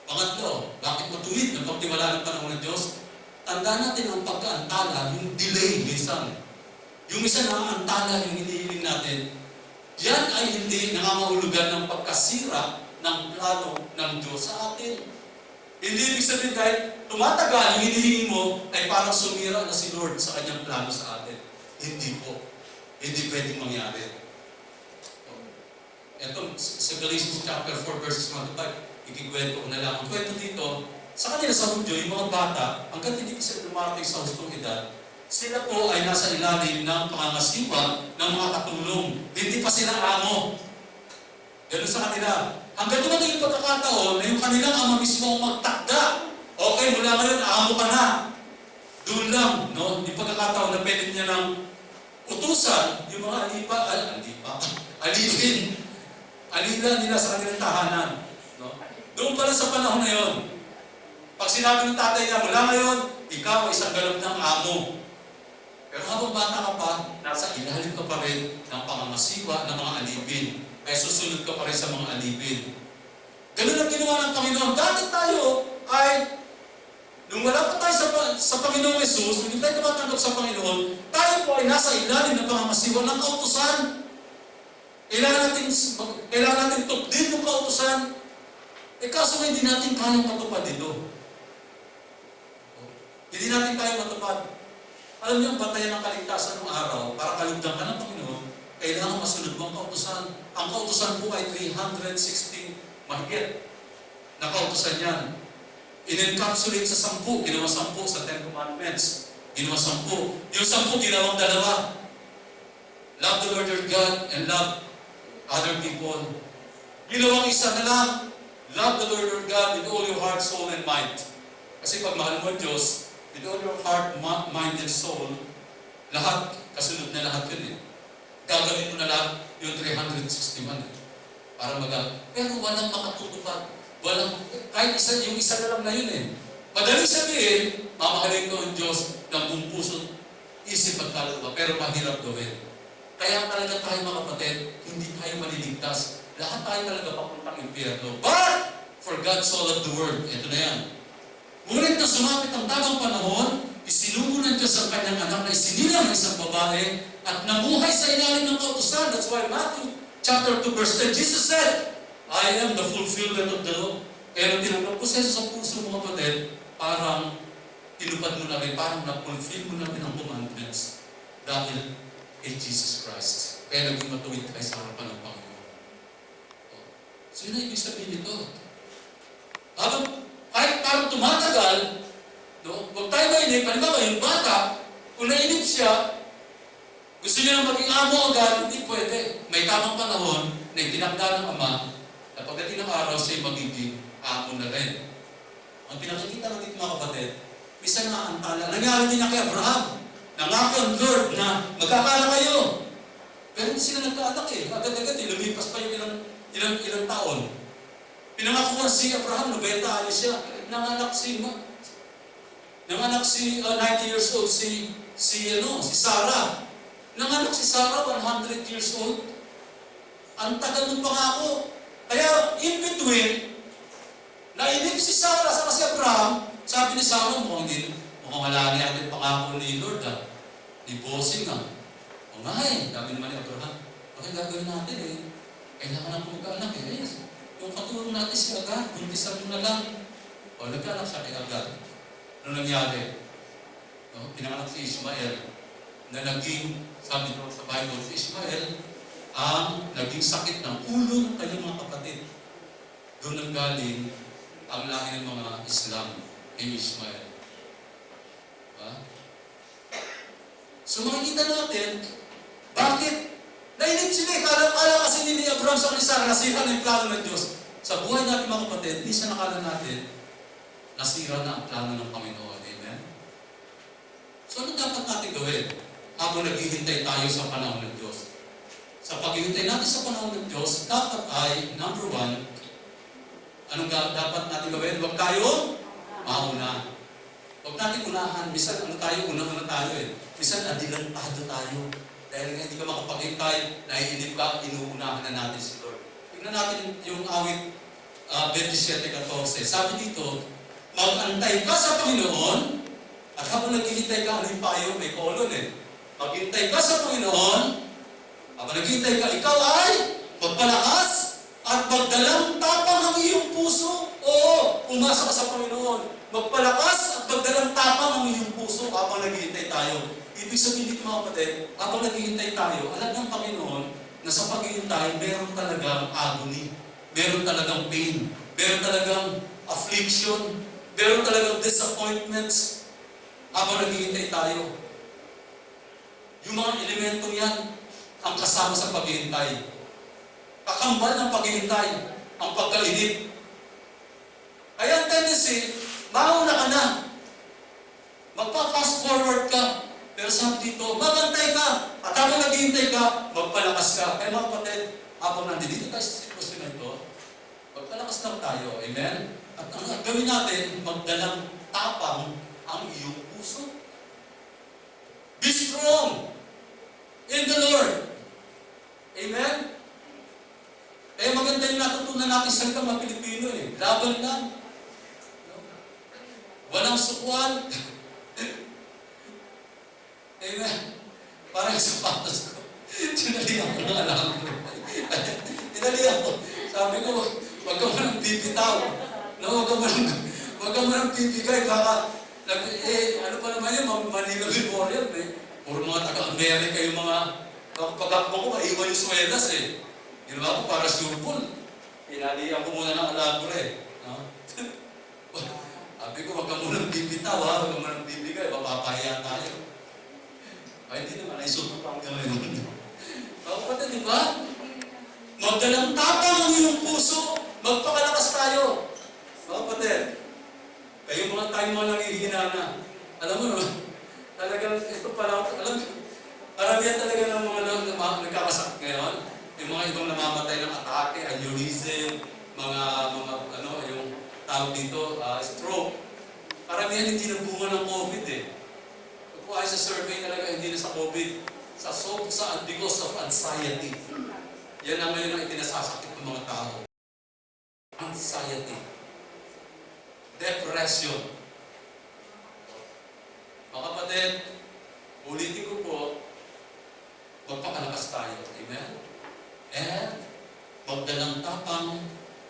Pangatlo, bakit matuwid ng pagtiwala ng panahon ng Diyos? Tanda natin ang pagkaantala, yung delay minsan. Yung isa naantala yung hinihiling natin, yan ay hindi nangangahulugan ng pagkasira ng plano ng Diyos sa atin. Hindi ibig sabihin dahil tumatagal yung hinihingi mo ay parang sumira na si Lord sa kanyang plano sa atin. Hindi po. Hindi pwedeng mangyari. Ito, sa Galatians chapter 4 verses 1 to 5, ikikwento ko na lang. Ang kwento dito, sa kanila sa Hudyo, yung mga bata, hanggang hindi pa sila lumarating sa hustong edad, sila po ay nasa ilalim ng pangangasiwa ng mga katulong. Hindi pa sila amo. Ganun sa kanila. Hanggang dumating yung pagkakataon na yung kanilang ama mismo ang magtakda. Okay, mula ngayon, amo ka na. Doon lang, no? Yung pagkakataon na pwede niya ng utusan, yung mga alipin. Alila nila sa kanilang tahanan. No? Doon pala sa panahon na yon, pag sinabi ng tatay niya, mula ngayon, ikaw ay isang galap ng amo. Pero habang bata ka pa, nasa ilalim ka pa rin ng pangangasiwa ng mga alipin. Kaya susunod ka pa rin sa mga alipin. Ganun ang ginawa ng Panginoon. Dati tayo ay, nung wala pa tayo sa Panginoong Jesus, hindi tayo tumatanggap sa Panginoon, tayo po ay nasa ilalim ng pangangasiwa ng kautusan. Kailangan natin tupdin ng kautusan. Kaso hindi natin kayang matupad dito. Hindi natin kayang matupad. Alam niyo, ang batayan ng kaligtasan ng araw, para kaligtan ka ng Panginoon, kailangan masunod mo ang kautusan. Ang kautusan po ay 360 mahigit na kautusan yan. In-encapsulate sa 10, ginawa 10 sa 10 Commandments. Ginawa 10. Yung 10 ginawang 2. Love the Lord your God and love other people. Ginawang isa na lang. Love the Lord your God with all your heart, soul, and mind. Kasi pag mahal mo ang Diyos, with all your heart, mind, and soul, lahat, kasunod na lahat yun eh. Gagawin mo na lang yung 360 man eh. Para pero walang makatutupad. Kahit yung isa na lang na yun eh. Madaling sabihin, mamahalin ko ang Diyos ng buong puso, isip at kaluluwa, pero mahirap gawin. Kaya talaga tayo mga kapatid, hindi tayo maliligtas. Lahat tayo talaga papuntang impyerno. But, for God so loved the world. Ito na yan. Ngunit na sumapit ang tamang panahon, isinugo ng Diyos ang kanyang anak na isinilang ng isang babae at namuhay sa ilalim ng kautusan. That's why Matthew chapter 2 verse 10, Jesus said, I am the fulfillment of the law. Kaya nung tinanggap ko sa puso mga kapatid, parang tinupad mo na rin, parang na-fulfill mo na rin ang commandments. Dahil kay Jesus Christ. Kaya naging matuwid tayo sa harapan ng Panginoon. So yun ang ibig sabihin nito. Kahit parang tumatagal, no? Huwag tayo mainip, halimbawa yung bata, kung nainip siya, gusto niya na maging amo agad, hindi pwede. May tamang panahon na itinakda ng Ama na pagdating ng araw siya magiging amo na rin. Ang pinakikita natin mga kapatid, minsan naantala. Nangyari din na kay Abraham. Nangako ang Lord na magkakala kayo. Pero hindi sila nagkaanak eh. Agad-agad lumipas pa yung ilang taon. Pinangakuan si Abraham, 90 anos siya. Nanganak si 90 years old si Sarah. Nanganak si Sarah 100 years old. Ang tagal ng pangako. Kaya in between, nainip si Sarah sa si Abraham. Sabi ni Sarah, mukhang wala niya natin pangako ni Lord ni bossing O nga eh, sabi naman ni Abraham, bakit gagawin natin eh? Kailangan na magkaanak eh. Yung katulong natin si Agar, buntisan mo na lang. O nagkaanak siya kay Agar. Ano nangyari? Pinanganak si Ishmael na naging, sabi doon sa Bible, si Ishmael ang naging sakit ng ulo ng kanyang mga kapatid. Doon nanggaling ang lahi ng mga Islam kay Ishmael. So makikita natin, bakit? Nainip sila, kala kasi ni Abraham sa Sarah, nasira na yung plano ng Diyos. Sa buhay natin mga kapatid, minsan nakala natin, nasira na ang plano ng Panginoon. Amen? So ano dapat natin gawin habang naghihintay tayo sa panahon ng Diyos? Sa paghihintay natin sa panahon ng Diyos, dapat ay, number 1, anong dapat natin gawin? Huwag tayo mauna. Huwag natin unahan. Minsan una-una tayo eh. Minsan adilantado tayo. Dahil nga hindi ka makapaghintay, naiinip ka, inuunahan na natin si Lord. Tignan natin yung awit 27:14. Sabi dito, mag-antay ka sa Panginoon, at habang naghihintay ka, ano yung payo? May kolon eh. Maghintay ka sa Panginoon, habang naghihintay ka, ikaw ay magpalakas at magdalang tapang ang iyong puso. Oo, umasa ka sa Panginoon. Magpalakas at magdalang tapang ang iyong puso habang naghihintay tayo. Ibig sabihin dito mga kapatid, habang naghihintay tayo, alam ng Panginoon na sa paghihintay, meron talagang agony, meron talagang pain, meron talagang affliction, meron talagang disappointments habang naghihintay tayo. Yung mga elementong yan, ang kasama sa paghihintay. Kakambal ng paghihintay, ang pagkainip. Kaya ang tendency, mauna ka na. Magpa-fast forward ka. Pero sabi dito, magantay ka. At habang naghihintay ka, magpalakas ka. Kaya mga kapatid, habang nandito tayo sa sitwasyon na ito, magpalakas lang tayo. Amen? At ang gawin natin, magdalang tapang ang iyong puso. Be strong in the Lord. Amen? Kaya maganda yung natutunan natin sa mga Pilipino eh. Laban lang. Walang sukuan. Amen. Parang yung sapatos ko. Tinalihan ko ng alam ko. Tinalihan ko. Sabi ko, wag ka mo nang bibitaw. No, wag ka mo nang bibigay. Baka, ano pa naman yun, Manila Memorial eh. Puro mga taga-America yung mga, pag-akbo ko, maiwan yung swedas eh. Ginawa ko para surbol. Tinalihan ko muna ng alam ko eh. No? Sabi ko, wag ka mo nang bibitaw ha, wag ka mo nang bibigay, mapapahiya tayo. Ay, hindi naman, ay sunod pa hanggang ngayon. Kapatid, di ba? Magdalang tapang ang iyong puso, magpakalakas tayo. Kapatid, kayo mga tayo mga nangihina na. Alam mo no, talagang ito pala, alam mo, karamihan talaga ng mga nagkakasakit ngayon, yung mga ibang namamatay ng atake, aneurysm, mga ano, yung tawag dito, stroke. Karamihan hindi nabunga ng COVID eh. Kung ay sa survey talaga, hindi na sa COVID. Because of anxiety. Yan ang ngayon ang itinasasakit ng mga tao. Anxiety. Depression. Mga kapatid, ulitin ko po, magpakalakas tayo. Amen? And magdalang tapang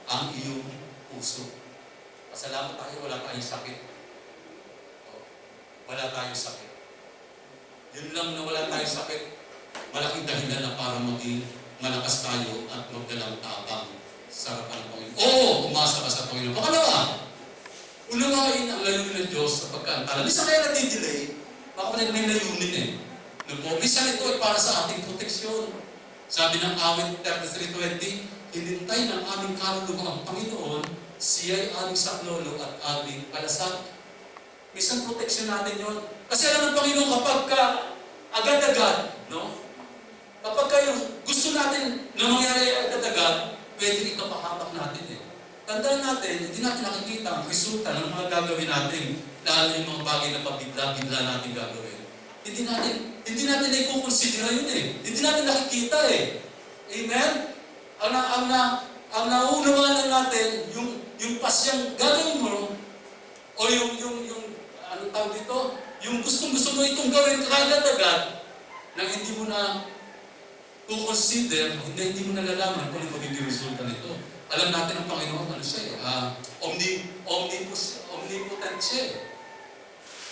ang iyong puso. Pasalamat tayo, wala tayong sakit. Wala tayong sakit. Yun lang na wala tayong sakit. Malaking dahilan na para maging malakas tayo at magdalang tapang sa harapan ng Panginoon. Oo, umasa ka sa Panginoon. Pangalawa, unawain ang layunin ng Diyos sa pagkaantala. Minsan kaya nadidelay, baka may layunin eh. Minsan ito ay para sa ating proteksyon. Sabi ng awit 33:20, hinintay ng aming kaluluwa ang Panginoon, siya'y aming saklolo at aming palasat. Minsan proteksyon natin yun. Kasi alam ng Panginoon kapag ka agad-agad, no? Kapag kayo gusto natin na mangyari agad-agad, pwede ikapahamak natin eh. Tandaan natin, hindi natin nakikita ang resulta ng mga gagawin natin, lalo yung mga bagay na pabigla-bigla natin gagawin. Hindi natin i-considera yun eh. Hindi natin nakikita eh. Amen? Ang naunawaan lang natin, yung pasyang gagawin mo, o yung ano tawag dito, yung gustong-gusto mo itong gawin kagad-agad, nang hindi mo na to-consider, hindi mo nalalaman kung ano magiging resulta nito. Alam natin ang Panginoon, ano siya omnipotent siya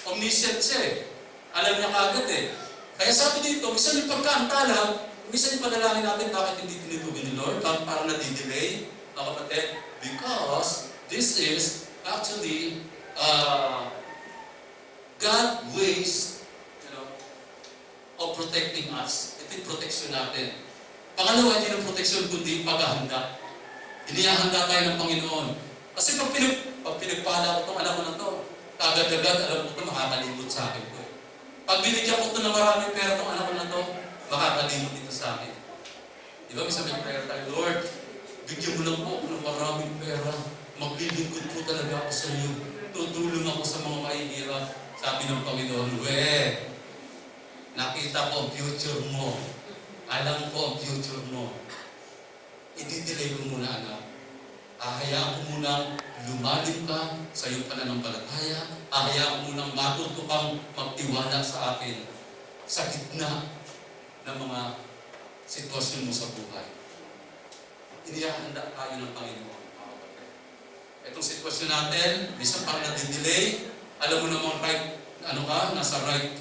omniscient siya Alam niya kagad eh. Kaya sabi dito, minsan yung pagkaantala, minsan yung panalangin natin, bakit hindi tinutugin ni Lord? Parang nadidelay, mga kapatid, because this is actually God ways, of protecting us. Ito yung protection natin. Pangalawa, hindi ng protection, kundi paghahanda. Inihahanda tayo ng Panginoon. Kasi pag pinagpala ko itong alam mo na ito, agad-agad, alam mo ito, makakalimot sa akin ko. Pag binigyan ko ito ng maraming pera itong anak ko na ito, makakalimot ito sa akin. Di ba, may sabihin prayer tayo, Lord, bigyan mo lang po ako ng maraming pera. Maglilingkod po talaga ako sa iyo. Tutulong ako sa mga mahihirap. Sabi ng Panginoon, nakita ko ang future mo. Alam ko ang future mo. I-delay ko muna, anak. Ahayaan ko munang lumalim ka sa iyong pananampalataya. Ahayaan ko munang matuto kang magtiwala sa akin sa gitna ng mga sitwasyon mo sa buhay. Inihahanda tayo ng Panginoon. Itong sitwasyon natin, minsan pang nadidelay, alam mo namang right, nasa right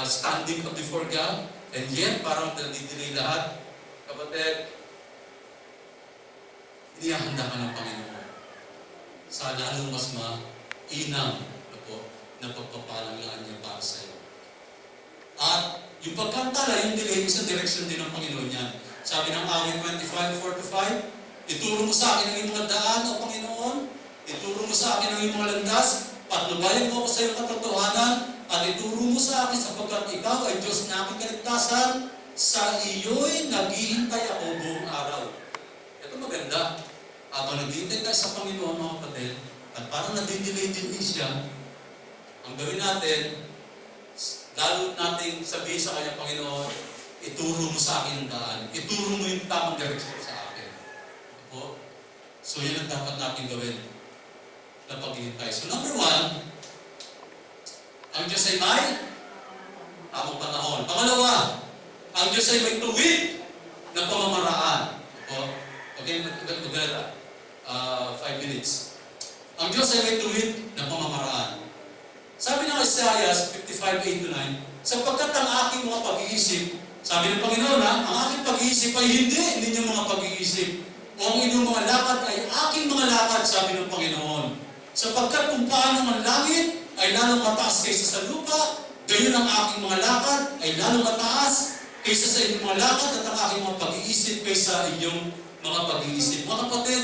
standing ka before God, and yet parang nadidelay lahat. Kapatid, inihahanda ka ng Panginoon sa lalong mas mainam na pagpapalangaan niya para sa iyo. At yung pagkantala, yung delay, isang direction din ng Panginoon yan. Sabi ng awit 25:4-5, ituro mo sa akin ang iyong mga daan, O Panginoon. Ituro mo sa akin ang iyong mga landas. Patnubayan mo ako sa iyong katotohanan. at ituro mo sa akin sapagkat ikaw ay Diyos na aking kaligtasan, sa iyo'y naghihintay ako buong araw. Ito maganda. Habang naghihintay tayo sa Panginoon, mga kapatid, at parang nadidilay-dilay siya, ang gawin natin, lalo nating sabihin sa kanya, Panginoon, ituro mo sa akin ang daan. Ituro mo yung tamang direksyon sa akin. Opo? So yun ang dapat natin gawin na paghihintay. So number 1, ang Diyos ay may tamang panahon. Pangalawa, ang Diyos ay may tuwid na pamamaraan. Opo? Okay, maganda. 5 minutes. Ang Diyos ay may tuwid na pamamaraan. Sabi ng Isaiah 55:8-9, sapagkat ang aking mga pag-iisip, sabi ng Panginoon ang aking pag-iisip ay hindi ninyong mga pag-iisip, o ang inyong mga lakad ay aking mga lakad, sabi ng Panginoon. Sapagkat kung paano ang langit ay lalong mataas kaysa sa lupa, gayon ang aking mga lakad ay lalong mataas kaysa sa inyong mga lakad, at ang aking mga pag-iisip kaysa inyong mga pag-iisip. Mga kapatid,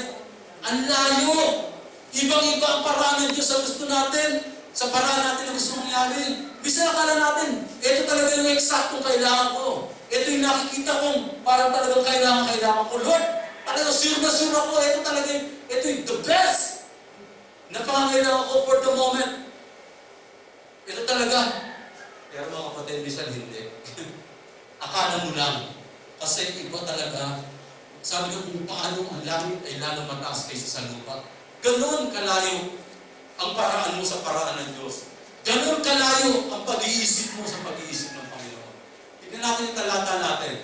ang layo! Ibang-iba ang paraan ng Diyos sa gusto natin, sa paraan natin na gusto mangyari. Bisa akala natin, ito talaga yung eksaktong kailangan ko. Ito yung nakikita kong parang talagang kailangan ko. Lord, talagang sure na sure ako, ito talaga ito yung the best na pangangailangan ko for the moment. Ito talaga. Pero mga kapatid, bisan hindi. Akala mo lang. Kasi iba talaga. Sabi ko kung paano ang langit ay lalong mataas kaysa sa lupa. Ganoon kalayo ang paraan mo sa paraan ng Diyos. Ganoon kalayo ang pag-iisip mo sa pag-iisip ng Panginoon. Tignan natin yung talata natin.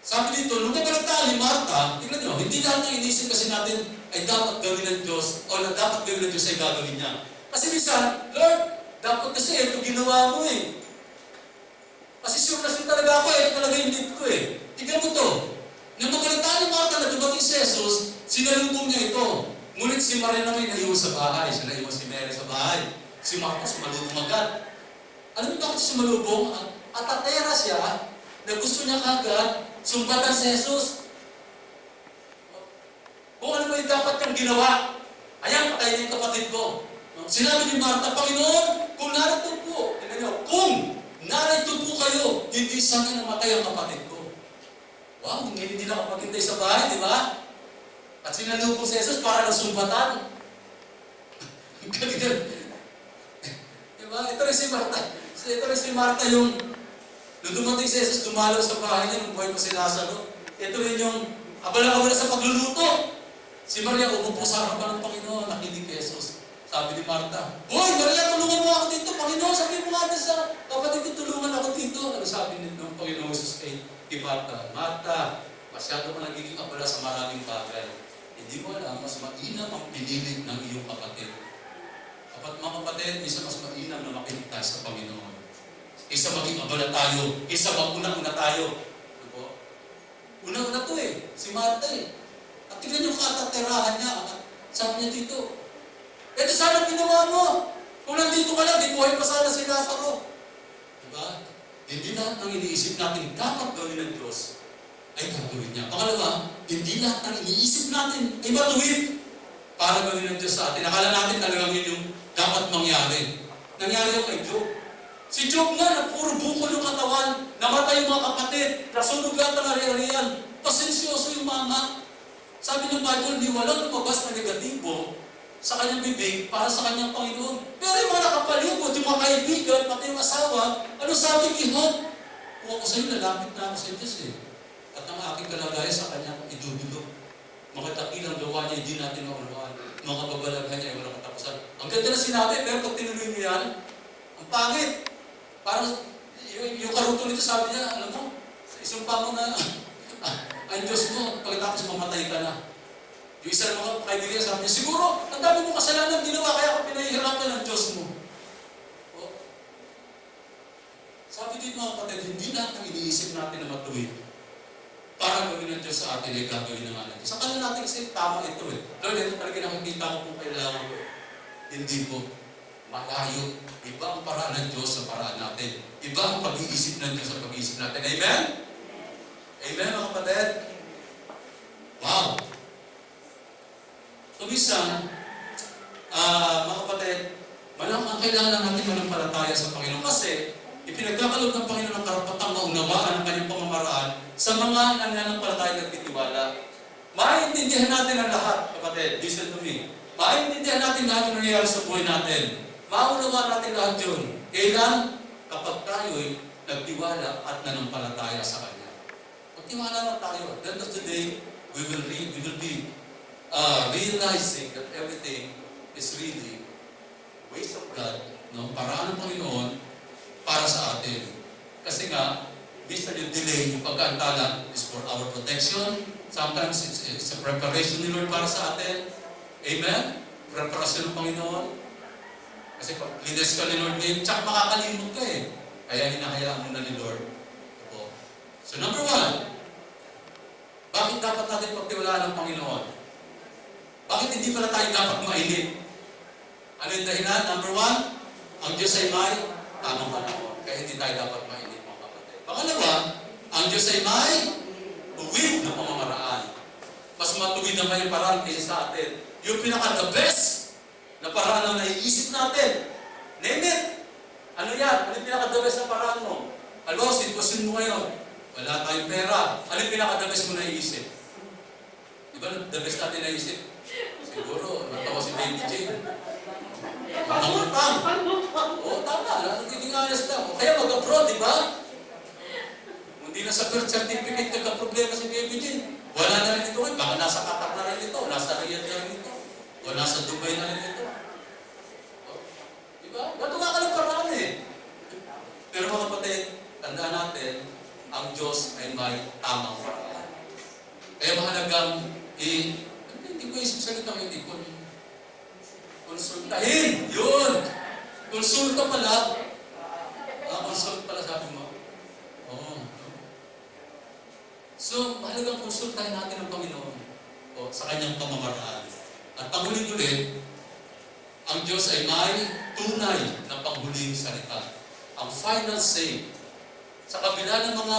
Sabi dito, nung nagkalataan ni Marta, tignan nyo, hindi lahat ng inisip kasi natin ay dapat gawin ng Diyos o na dapat gawin ng Diyos ay gagawin niya. Kasi minsan, Lord, dapat kasi ito ginawa mo eh. Kasi sure na sure talaga ako, ito talaga yung need ko eh. Tignan mo to. Nung nagkalataan ni Marta na dumating si Jesus, sinalubong niya ito. Ngunit si Maria naman naiwan sa bahay. Siya naiwan si Mary sa bahay. Si Marcos sumalubong agad. Alam mo bakit siya sumalubong? At atera siya na gusto niya kagad sumbatan si Jesus. Kung ano ba yung dapat niyang ginawa? Ayan, patay na yung kapatid ko. Sinabi ni Marta, Panginoon, kung narito po, kung narito po kayo, hindi sana namatay ang kapatid ko. Wow, hindi na kapagintay sa bahay, di ba? At sinalubong si Jesus para ng sumbatan. Diba? Ito rin si Marta. Ito rin si Marta yung nung dumating si Jesus, dumalaw sa bahay niya, nung buhay pa si Lazaro. Ito rin yung abala-abala sa pagluluto. Si Maria umupo sa harapan ng Panginoon, nakinig kay Jesus. Sabi ni Marta, Hoy, Maria, tulungan mo ako dito. Panginoon, sabi mo nga sa kapatid ko, tulungan ako dito. Ano sabi ng Panginoon Jesus kay Marta? Marta, masyado ka nagiging abala sa maraming bagay. Hindi mo alam, mas mainam ang pinilit ng iyong kapatid. Mga kapatid, isa mas mainam na makinig tayo sa Panginoon. Isa maging abala tayo. Isa mag-una-una tayo. Ano? Una-una to eh. Si Marta eh. At tignan yung kataterahan niya. Sabi niya dito, ito sana ginawa mo. Kung nandito ka lang, di buhay pa sana si Lazaro. Diba? Hindi lahat ng iniisip natin dapat gawin ng Diyos ay gagawin niya. Pangalawa, hindi lahat ng iniisip natin ay matuwid para gawin ng Diyos sa atin. Akala natin talagang yun yung dapat mangyari. Nangyari yung kay Job. Si Job nga, na puro bukol yung katawan, namatay yung mga kapatid, nasunog lahat ng ari-arian, pasensyoso yung mama. Sabi ng Bible, di walang lumabas na negatibo sa kanyang bibig para sa kanyang Panginoon. Pero yung mga nakapalibot, yung mga kaibigan, pati yung asawa, ano sabi ni Job? Kung ako sa'yo, lalapit na ako sa Diyos eh. At ang aking kalagayan sa kanyang idudulog. Mga dakilang gawa niya, hindi natin maunawaan. Mga kababalaghan niya, walang katapusan. Ang ganda na sinabi, pero pag tinuloy mo yan, ang pangit. Parang yung karuto nito sabi niya, alam mo, isumpa mo na ang Diyos mo, pagkatapos mamatay ka na. Yung isa ng mga kaibigan sabi niya, siguro, ang dami mong kasalanan ginawa, kaya ako pinahihirapan ng Diyos mo. O, sabi dito mga kapatid, hindi lahat ng iniisip natin na matuwid para gawin ng Diyos sa atin ay gagawin ng atin. Sa kanila natin kasi tama ito eh. Lord, ito talaga nakikita ko kung kailangan ko. Hindi po. Malayo. Iba ang paraan ng Diyos sa paraan natin. Iba ang pag-iisip ng Diyos sa pag-iisip natin. Amen? Amen mga kapatid? Wow! So minsan, mga kapatid, ang kailangan lang natin Ipinagkakaloob ng Panginoon ng karapatang maunawaan ang kanyang pamamaraan sa mga nananampalataya nagtitiwala. Maintindihan natin ang lahat, kapatid. Listen to me. Maintindihan natin lahat ng nangyayari sa buhay natin. Maunawaan natin lahat yun. Kailan? Kapag tayo'y nagtiwala at nanampalataya sa Kanya. Magtiwala lang tayo. At the end of the day, we will be realizing that everything is really ways of God, no? Paraan ng Panginoon para sa atin. Kasi nga, minsan yung delay, yung pagkaantala is for our protection. Sometimes it's a preparation ni Lord para sa atin. Amen? Preparasyon ng Panginoon. Kasi pag linis ka ni Lord ngayon, tsak makakalimot ka eh. Kaya hinahayaan mo na ni Lord. So number 1, bakit dapat natin pagtiwalaan ng Panginoon? Bakit hindi pala tayo dapat mainit? Ano yung dahilan? Number 1, ang Diyos ay may tamang panahon. Kaya hindi tayo dapat mainit, mga kapatid. Pangalawa, ang Diyos ay may tuwid na pamamaraan. Mas matuwid naman yung paraan kaysa sa atin. Yung pinaka-the best na paraan na naiisip natin. Name it. Ano yan? Ano yung pinaka-the best na paraan mo? Halimbawa, sitwasyon mo ngayon. Wala tayong pera. Ano yung pinaka-the best mo naiisip? Di ba the best natin naiisip? Siguro, natawa si Baby Jane. Pangutang. Oo, tama. Nagiging honest lang. Kaya mag-abroad, di ba? Hindi na sa birth certificate nagka-problema si Baby Jane. Wala na rin ito. Baka nasa Qatar na rin ito. Nasa Riyadh na rin ito. O nasa Dubai na rin ito. Di ba? Gagawa ka ng paraan eh. Pero mga kapatid, tandaan natin, ang Diyos ay may tamang paraan. Kaya mahalagang hindi ko isip salita ngayon, hindi ko konsultahin. Yun! Konsulta pala. Consult pala sabi mo. Oo. So, mahalagang konsultahin natin ang Panginoon sa kanyang pamamaraan. At panghuli-huli, ang Diyos ay may tunay na panghuling salita. Ang final say, sa kabila ng mga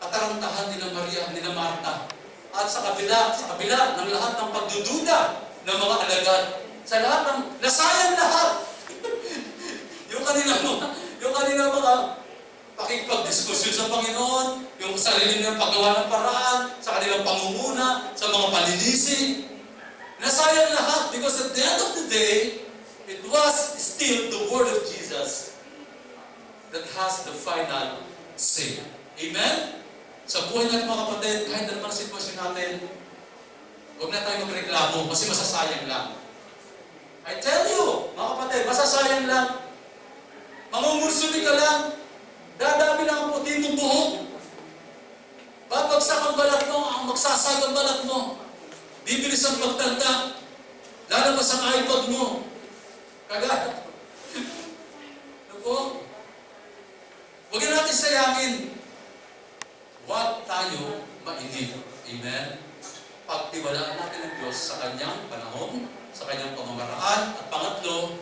katarantahan nila Maria, nila Marta, at sa kabila ng lahat ng pagdududa ng mga alagad, sa lahat ng nasayang lahat, yung kanila mga pakikipagdiskusyon sa Panginoon, yung sarili nilang paggawa ng paraan, sa kanilang pangunguna, sa mga paninisi, nasayang lahat because at the end of the day, it was still the word of Jesus that has the final say. Amen? Sa buhay natin mga kapatid, kahit ano man ang sitwasyon natin, huwag na tayo magreklamo kasi masasayang lang. I tell you, mga kapatid, masasayang lang. Mangungursubi ka lang. Dadami lang ang puti mong buhok. Babagsak ang balat mo, ang magsasag ang balat mo. Bibilis ang pagtanda. Lalabas ang iPod mo. Kagad. Ano po? Huwag natin sayangin. Huwag tayo mainip. Amen? Pagtiwalaan natin ang Diyos sa kanyang panahon, sa kanyang pamamaraan. At pangatlo,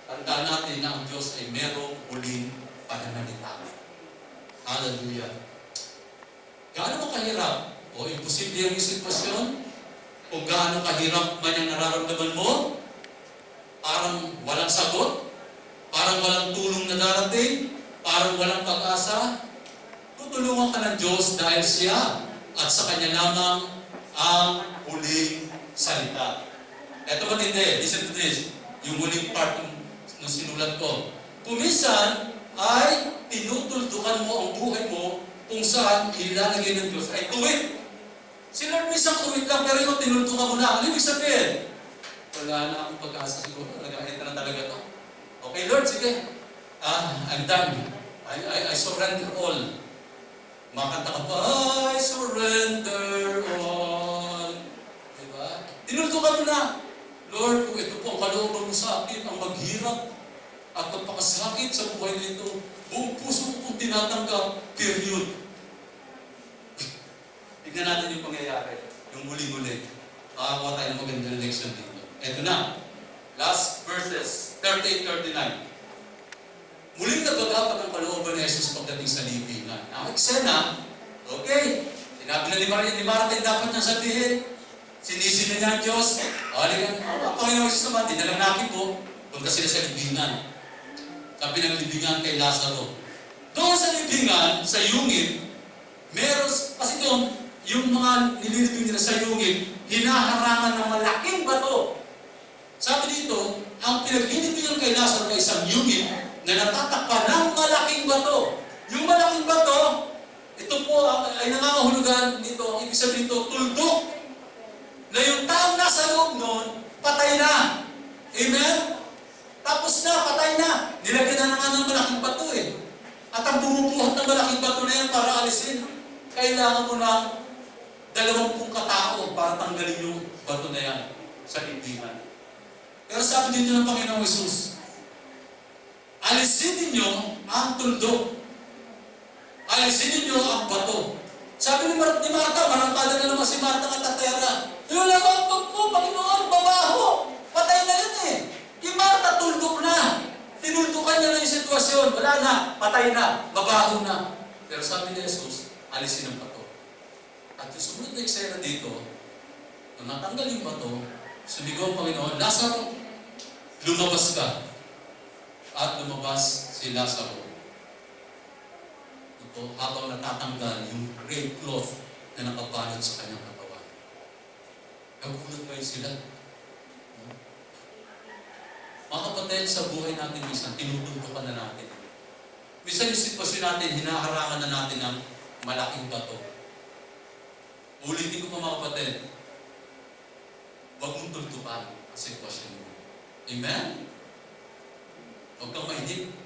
tandaan natin na ang Diyos ay merong huling pananalita. Hallelujah. Gaano mo kahirap o imposible ang sitwasyon? O gaano kahirap man ang nararamdaman mo? Parang walang sagot? Parang walang tulong na darating? Parang walang pag-asa? Tutulungan ka ng Diyos dahil siya at sa Kanya lamang ang huling salita. Ito matindi, listen to this, yung huling part ng sinulat ko. Kung minsan ay tinutuldukan mo ang buhay mo kung saan ilalagay ng Diyos ay tuwid. Si Lord minsan tuwid lang pero yung tinuldukan mo na, ano ibig sabihin? Wala na akong pag-asa siguro, nag-ahit na talaga to. Okay Lord, sige. I'm done. I surrender all. Makanta ka pa, I surrender all. Diba? Tinuldukan mo na. Lord, kung ito po ang kalooban mo sa akin, ang maghirap at magpakasakit sa buhay na ito, buong puso ko kung tinatanggap, period. Tignan natin yung pangyayari, yung muli-muli. Makakuha tayo ng magandang leksyon dito. Ito na, last verses, 38-39. Muling nagagapat ang kalooban ni Jesus pagdating sa libingan. Ang eksena, okay, sinabi na ni Marta yung dapat niyang sabihin, sinisi na niya ang Diyos, Panginoon Jesus naman, dinalagnaki po, punta sila sa libingan. na pinaglibingan kay Lazaro. Doon sa libingan, sa yungib, kasi doon, yung mga nililibing nila sa yungib, hinaharangan ng malaking bato. Sabi dito, ang pinaglilibingan kay Lazaro ay isang yungib na natatakpan ng malaking bato. Yung malaking bato, ito po ay nangangahulugan dito, ang ibig sabihin dito, tuldok. Na yung taong nasa loob noon, patay na. Amen? Tapos na, patay na. Nilagyan na naman ng malaking bato eh. At ang bumubuhat ng malaking bato na yan para alisin, kailangan mo ng 20 katao para tanggalin yung bato na yan sa libingan. Pero sabi dito ng Panginoong Hesus, alisin ninyo ang tuldok. Alisin ninyo ang bato. Sabi ni Marta, marangkada na naman si Marta at Tatera. Yung lamang po, Panginoon, babaho. Patay na yun eh. Yung Marta, tuldok na. Tinuldukan niya na yung sitwasyon. Wala na, patay na, babaho na. Pero sabi ni Jesus, alisin ang bato. At yung sumunod na eksena dito, nung natanggal yung bato, sumigaw ang Panginoon, Lazaro, lumabas ka. At lumabas si Lazaro. Ito, habang natatanggal yung grave cloth na nakabalot sa kanyang katawan. Nagulat ba yun sila? Mga kapatid, sa buhay natin minsan, tinutuldukan na natin. Minsan yung sitwasyon natin, hinaharangan na natin ng malaking bato. Ulitin ko pa mga kapatid, huwag mong tuldukan ang sitwasyon mo. Amen? Huwag kang mainip.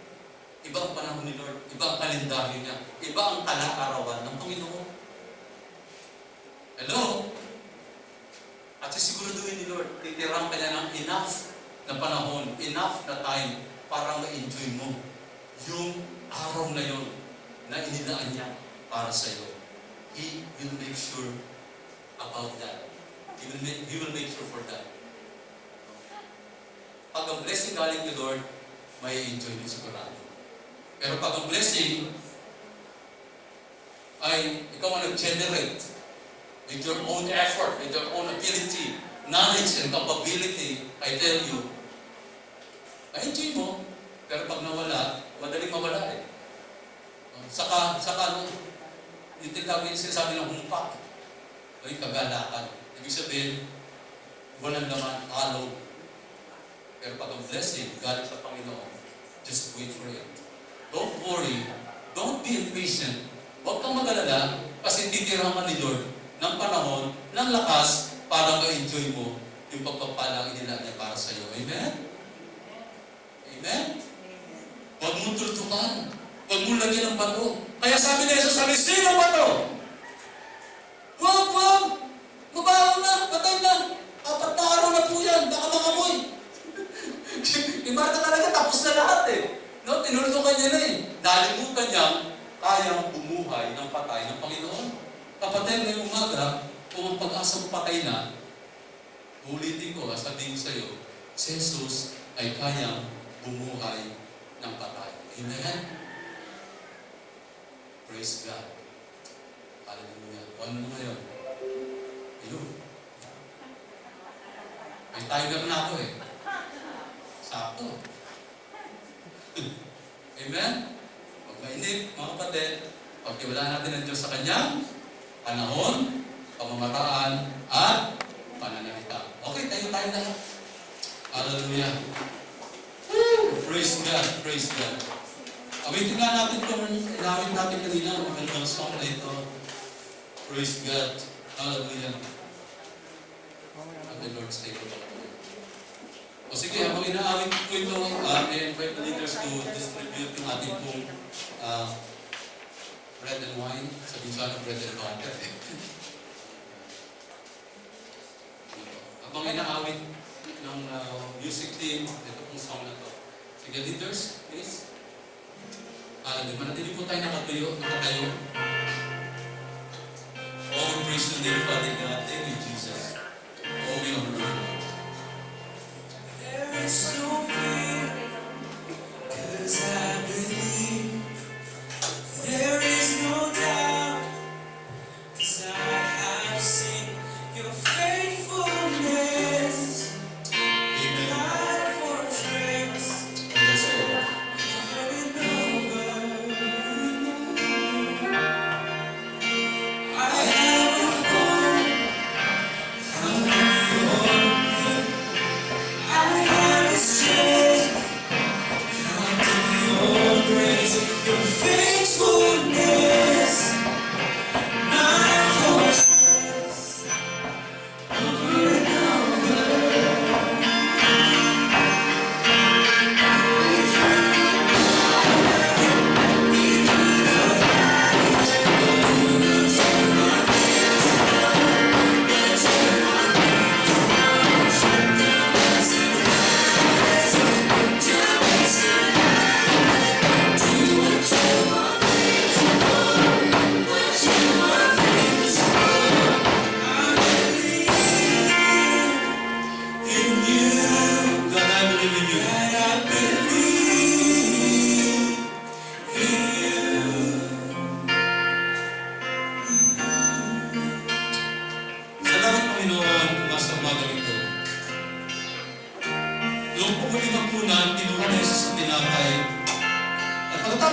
Iba ang panahon ni Lord, iba ang kalendaryo niya, iba ang kalakarawan ng Panginoon. Hello? At sisiguraduhin ni Lord, titirang ka niya ng enough na panahon, enough na time para ma-enjoy mo yung araw na yon na inilaan niya para sa iyo. He will make sure about that. He will make sure for that. Pag ang blessing galing ni Lord, may enjoy mo sigurado. Pero pag ang blessing ay ikaw ang nag-generate with your own effort, with your own ability, knowledge and capability, I tell you, enjoy mo. Pero pag nawala, madaling mawala eh. Saka yung tinatawag yung sinasabi ng humpak. O yung kagalakan. Ibig sabihin, walang laman, hollow. Pero pag ang blessing galing sa Panginoon, just wait for it. Don't worry. Don't be impatient. Huwag kang mag-alala kasi titirahan ka ni Lord ng panahon, ng lakas para ma-enjoy mo yung pagpapalang inila niya para sa iyo. Amen? Amen? Huwag mong tultukan. Huwag mong lagyan ng bato. Kaya sabi ni Jesus, alisin ang bato! Huwag! Mabaho na! Patay na! 4 na araw na po yan! Baka makamoy! Marta talaga tapos na lahat eh. No, tinultukan niya na eh. Nalimutan niya kayang bumuhay ng patay ng Panginoon. Kapatid, ngayong umaga, kung ang pag-asa mo patay na, ulitin ko, sabihin ko sa iyo, si Jesus ay kayang bumuhay ng patay. Amen? Praise God. Hallelujah. Ano na ngayon? Ayun. May tiger na ako eh. Sakto. Amen? Huwag mainip, mga kapatid. Pagkiwalaan natin ang Diyos sa Kanyang panahon, pamamataan, at pananalita. Okay, tayo lahat. Hallelujah. Woo! Praise God, praise God. Awitin nga natin itong inawin natin kanina, ang magandang song na ito. Praise God. Hallelujah. And the Lord's take it up. O sige, habang inaawit ko ito, invite the leaders to distribute yung ating pong bread and wine. Sabihin sa akin, bread and butter. Habang inaawit ng music team, ito pong song na ito. Sige, leaders, please. Manatili po tayo nakatayo. Oh, we praise the name of Father God. Thank you, Jesus. Oh, we honor you. There is no fear, 'cause I believe. There is no doubt, 'cause I have seen your faithfulness. Amen. My fortress, Yes, Lord.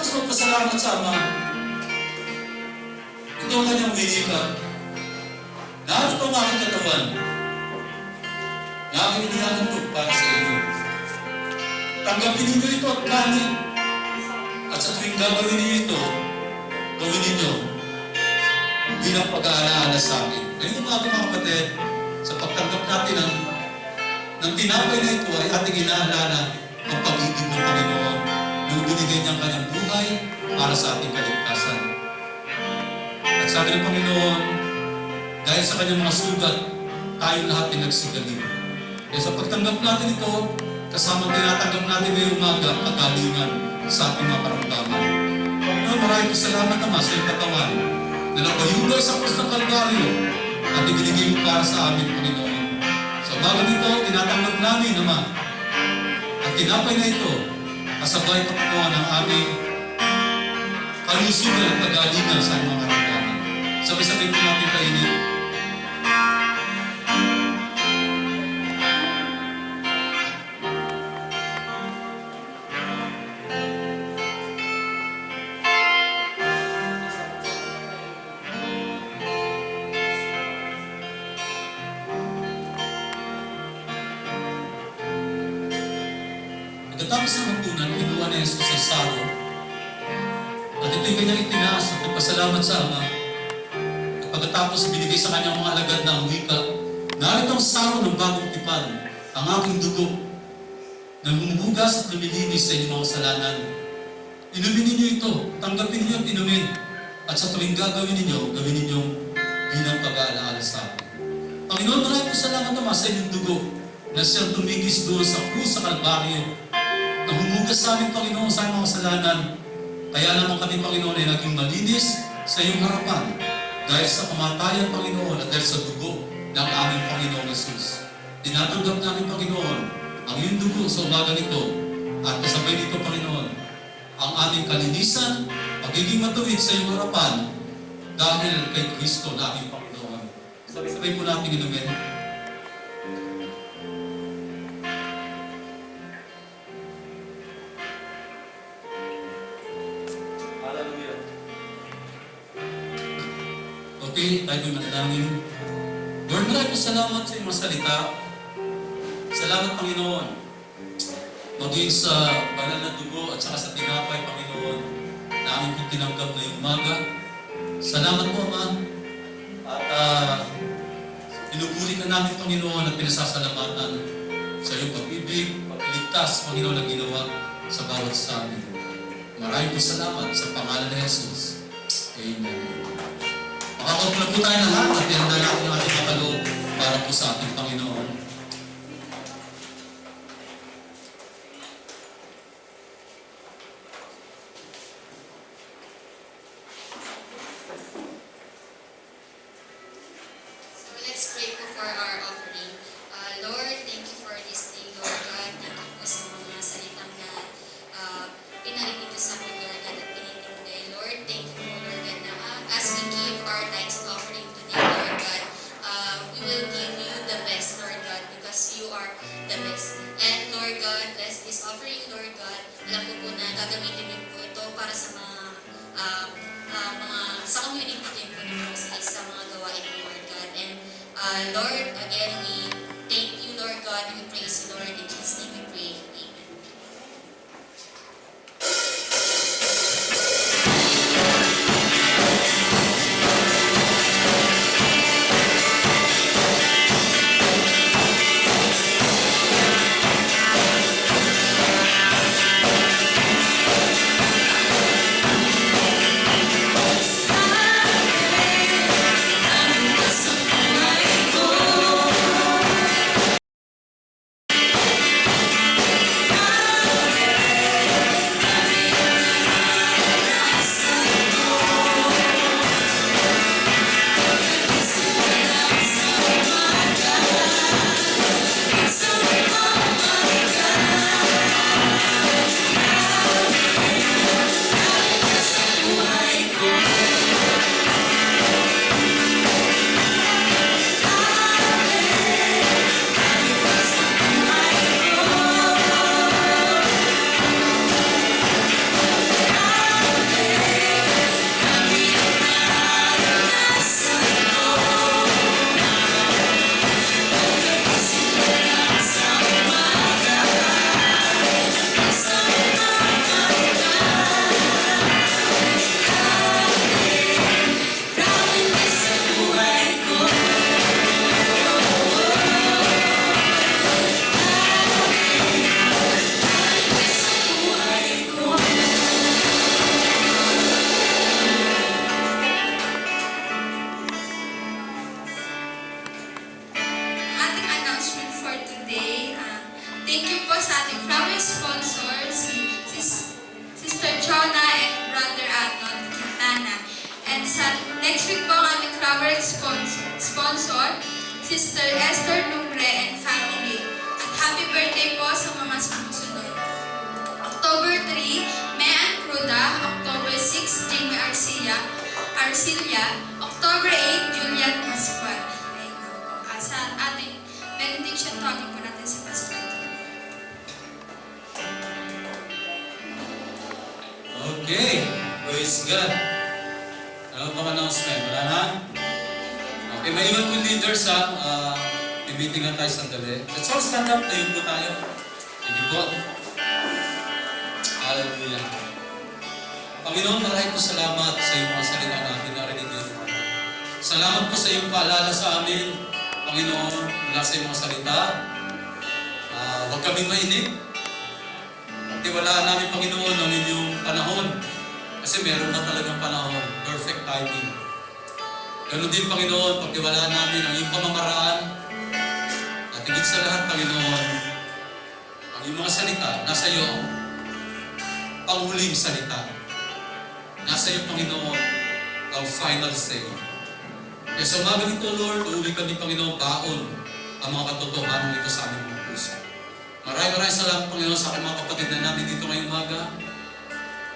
Pagkatapos magpasalamat sa Ama, ito ang kanyang winika. Narito ang aking katawan, na aking inihahandog para sa inyo. Tanggapin ninyo ito at kanin. At sa tuwing gagawin ninyo ito, gawin ninyo bilang pag-aalaala sa akin. Ngayon mga kapatid, sa pagtanggap natin ng tinapay na ito ay ating inaalala ang pag-ibig ng Panginoon nung binigay niyang kanyang buhay para sa ating kaligtasan. At sabi ng Panginoon, dahil sa kanyang mga sugat, tayo lahat ay nagsigaling. Kaya sa pagtanggap natin ito, kasama tinatanggap natin ngayong umaga ang kagalingan sa ating mga karamdaman. Panginoon, maraming salamat naman sa iyong katawan na nabayugay sa krus ng Kalbaryo at ibinigay mo para sa amin, Panginoon. Sa umaga nito, tinatanggap namin naman at tinapay na ito kasabay, Panginoon, ang aming kalusugan at kagalingan sa aming mga karamdaman. Sabay-sabay po natin kainin. Pagkatapos ng hapunan, kinuha na Jesus sa saro. At ito'y kanyang itinaas at nagpasalamat sa Ama. At pagkatapos binigay sa kanyang mga alagad na ang wika, narito ang saro ng bagong tipan, ang aking dugo, na humuhugas at lumilinis sa inyong mga kasalanan. Inumin ninyo ito, tanggapin ninyo at inumin. At sa tuwing gagawin ninyo, gawin ninyong bilang pag-aalaala sa akin. Panginoon, maraming salamat naman sa inyong dugo na siyang tumigis doon sa krus sa Kalbaryo. Nahumugas sa amin, Panginoon, sa aming mga kasalanan. Kaya naman kami, Panginoon, ay naging malinis sa iyong harapan dahil sa kamatayan, Panginoon, at dahil sa dugo ng aming Panginoon Jesus. Tinatanggap namin, Panginoon, ang iyong dugo sa umaga nito at kasabay nito, Panginoon, ang aming kalinisan, pagiging matuwid sa iyong harapan dahil kay Kristo na aming Panginoon. Sabay-sabay po natin inumin. Okay, tayo may manalangin. Lord, maraming salamat sa iyong mga salita. Salamat, Panginoon. Maging sa banal na dugo at saka sa tinapay, Panginoon, na aming kong tinanggap ngayong umaga. Salamat po, Ama. At pinupuri ka namin, Panginoon, at pinasasalamatan sa iyong pag-ibig, pag-iligtas, Panginoon, na ginawa sa bawat sa amin. Maraming po salamat sa pangalan ni Jesus. Amen. Makakapula po tayo lahat at ihanda natin ang ating makaloob para po sa ating Panginoon. So let's pray po for our offering. Lord, thank you for this day, Lord God. Thank you po sa mga salitang na pinarinig ko sa amin, Lord God, at pinitinday. Lord, thank you po, Lord God, na as we give our tithes and offering today, Lord God, we will give you the best, Lord God, because you are the best. And Lord God, bless this offering, Lord God. Alam ko po na gagamitin niyo po ito para sa sa community din po ng sa mga gawain mo, Lord God. And Lord, again, we thank you, Lord God, and we praise you, Lord. In Jesus' name we pray. Amen. I'm sponsor, Sister Esther Lumbre and family. At happy birthday po sa mga sumusunod. October 3, Mean Cruda. October 6, Jamie Arcilia. October 8, Julian Pascual. Ayun na po. At sa ating benediction, tawagin po natin si Pastor. Okay, praise God. Ano pang announcement? Wala na? Okay, may iwan po leaders ha. May-meeting na tayo sandali. Let's all stand up. Tayo po tayo. Hindi po. Hallelujah. Panginoon, maraming po salamat sa iyong mga salita natin narinig dito. Salamat po sa iyong paalala sa amin, Panginoon, mula sa iyong mga salita. Huwag kaming mainip. Pagtiwalaan namin, Panginoon, ang inyong panahon. Kasi meron na talagang panahon. Perfect timing. Ganun din, Panginoon, pagtiwalaan namin ang iyong pamamaraan. At higit sa lahat, Panginoon, ang iyong mga salita, nasa iyo ang panghuling salita. Nasa iyo, Panginoon, ang final say. Kaya sa umaga nito, Lord, uuwi kami, Panginoon, baon ang mga katotohanan nito sa aming mga puso. Maraming salamat, Panginoon, sa aking mga kapatid na namin dito ngayong umaga.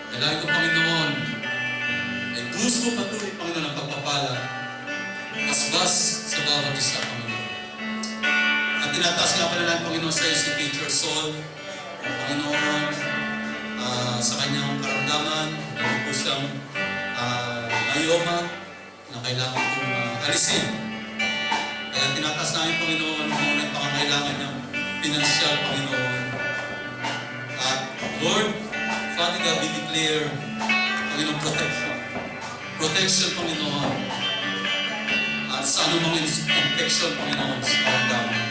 Dalangin ko, Panginoon, ay puso mo patuloy, Panginoon, ang pagpapala. Asbas sa bawat isa, Panginoon. At tinataas nga pala natin, Panginoon, sa iyo si Teacher Saul. Panginoon, sa kanyang karamdaman, meron po siyang myoma na kailangan kong alisin. Kaya tinataas namin, Panginoon, kung ano yung pangangailangan niyang pinansyal, Panginoon. At Lord, Father God, we declare, Panginoon, protection. Protection, Panginoon. At sa anumang infection, Panginoon, sa karamdaman.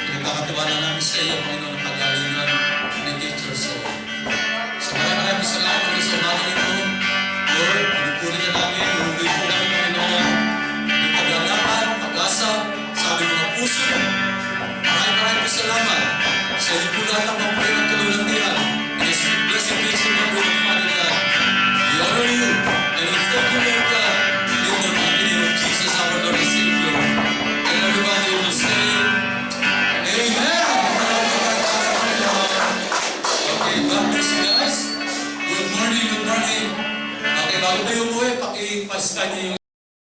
Pinagkakatiwala namin sa iyo, Panginoon, ang pagalingan ni Teacher Saul. So maraming salamat, Panginoon, sa umaga nito. Lord, pinupuri na namin, uuwi po kami, Panginoon. May pag-alaman, pag-asa sa aming mga puso. Maraming salamat sa iyo po lahat ang mga ng kalulatian. And I speak blessing to each and every one, Father God. We honor you and we thank you, Lord God, in the mighty name of Jesus, our Lord and Savior. And everybody will say, Amen. Okay, God bless you guys. Good morning, good morning. Okay, bago tayo umuwi, paki-paskan niyo yung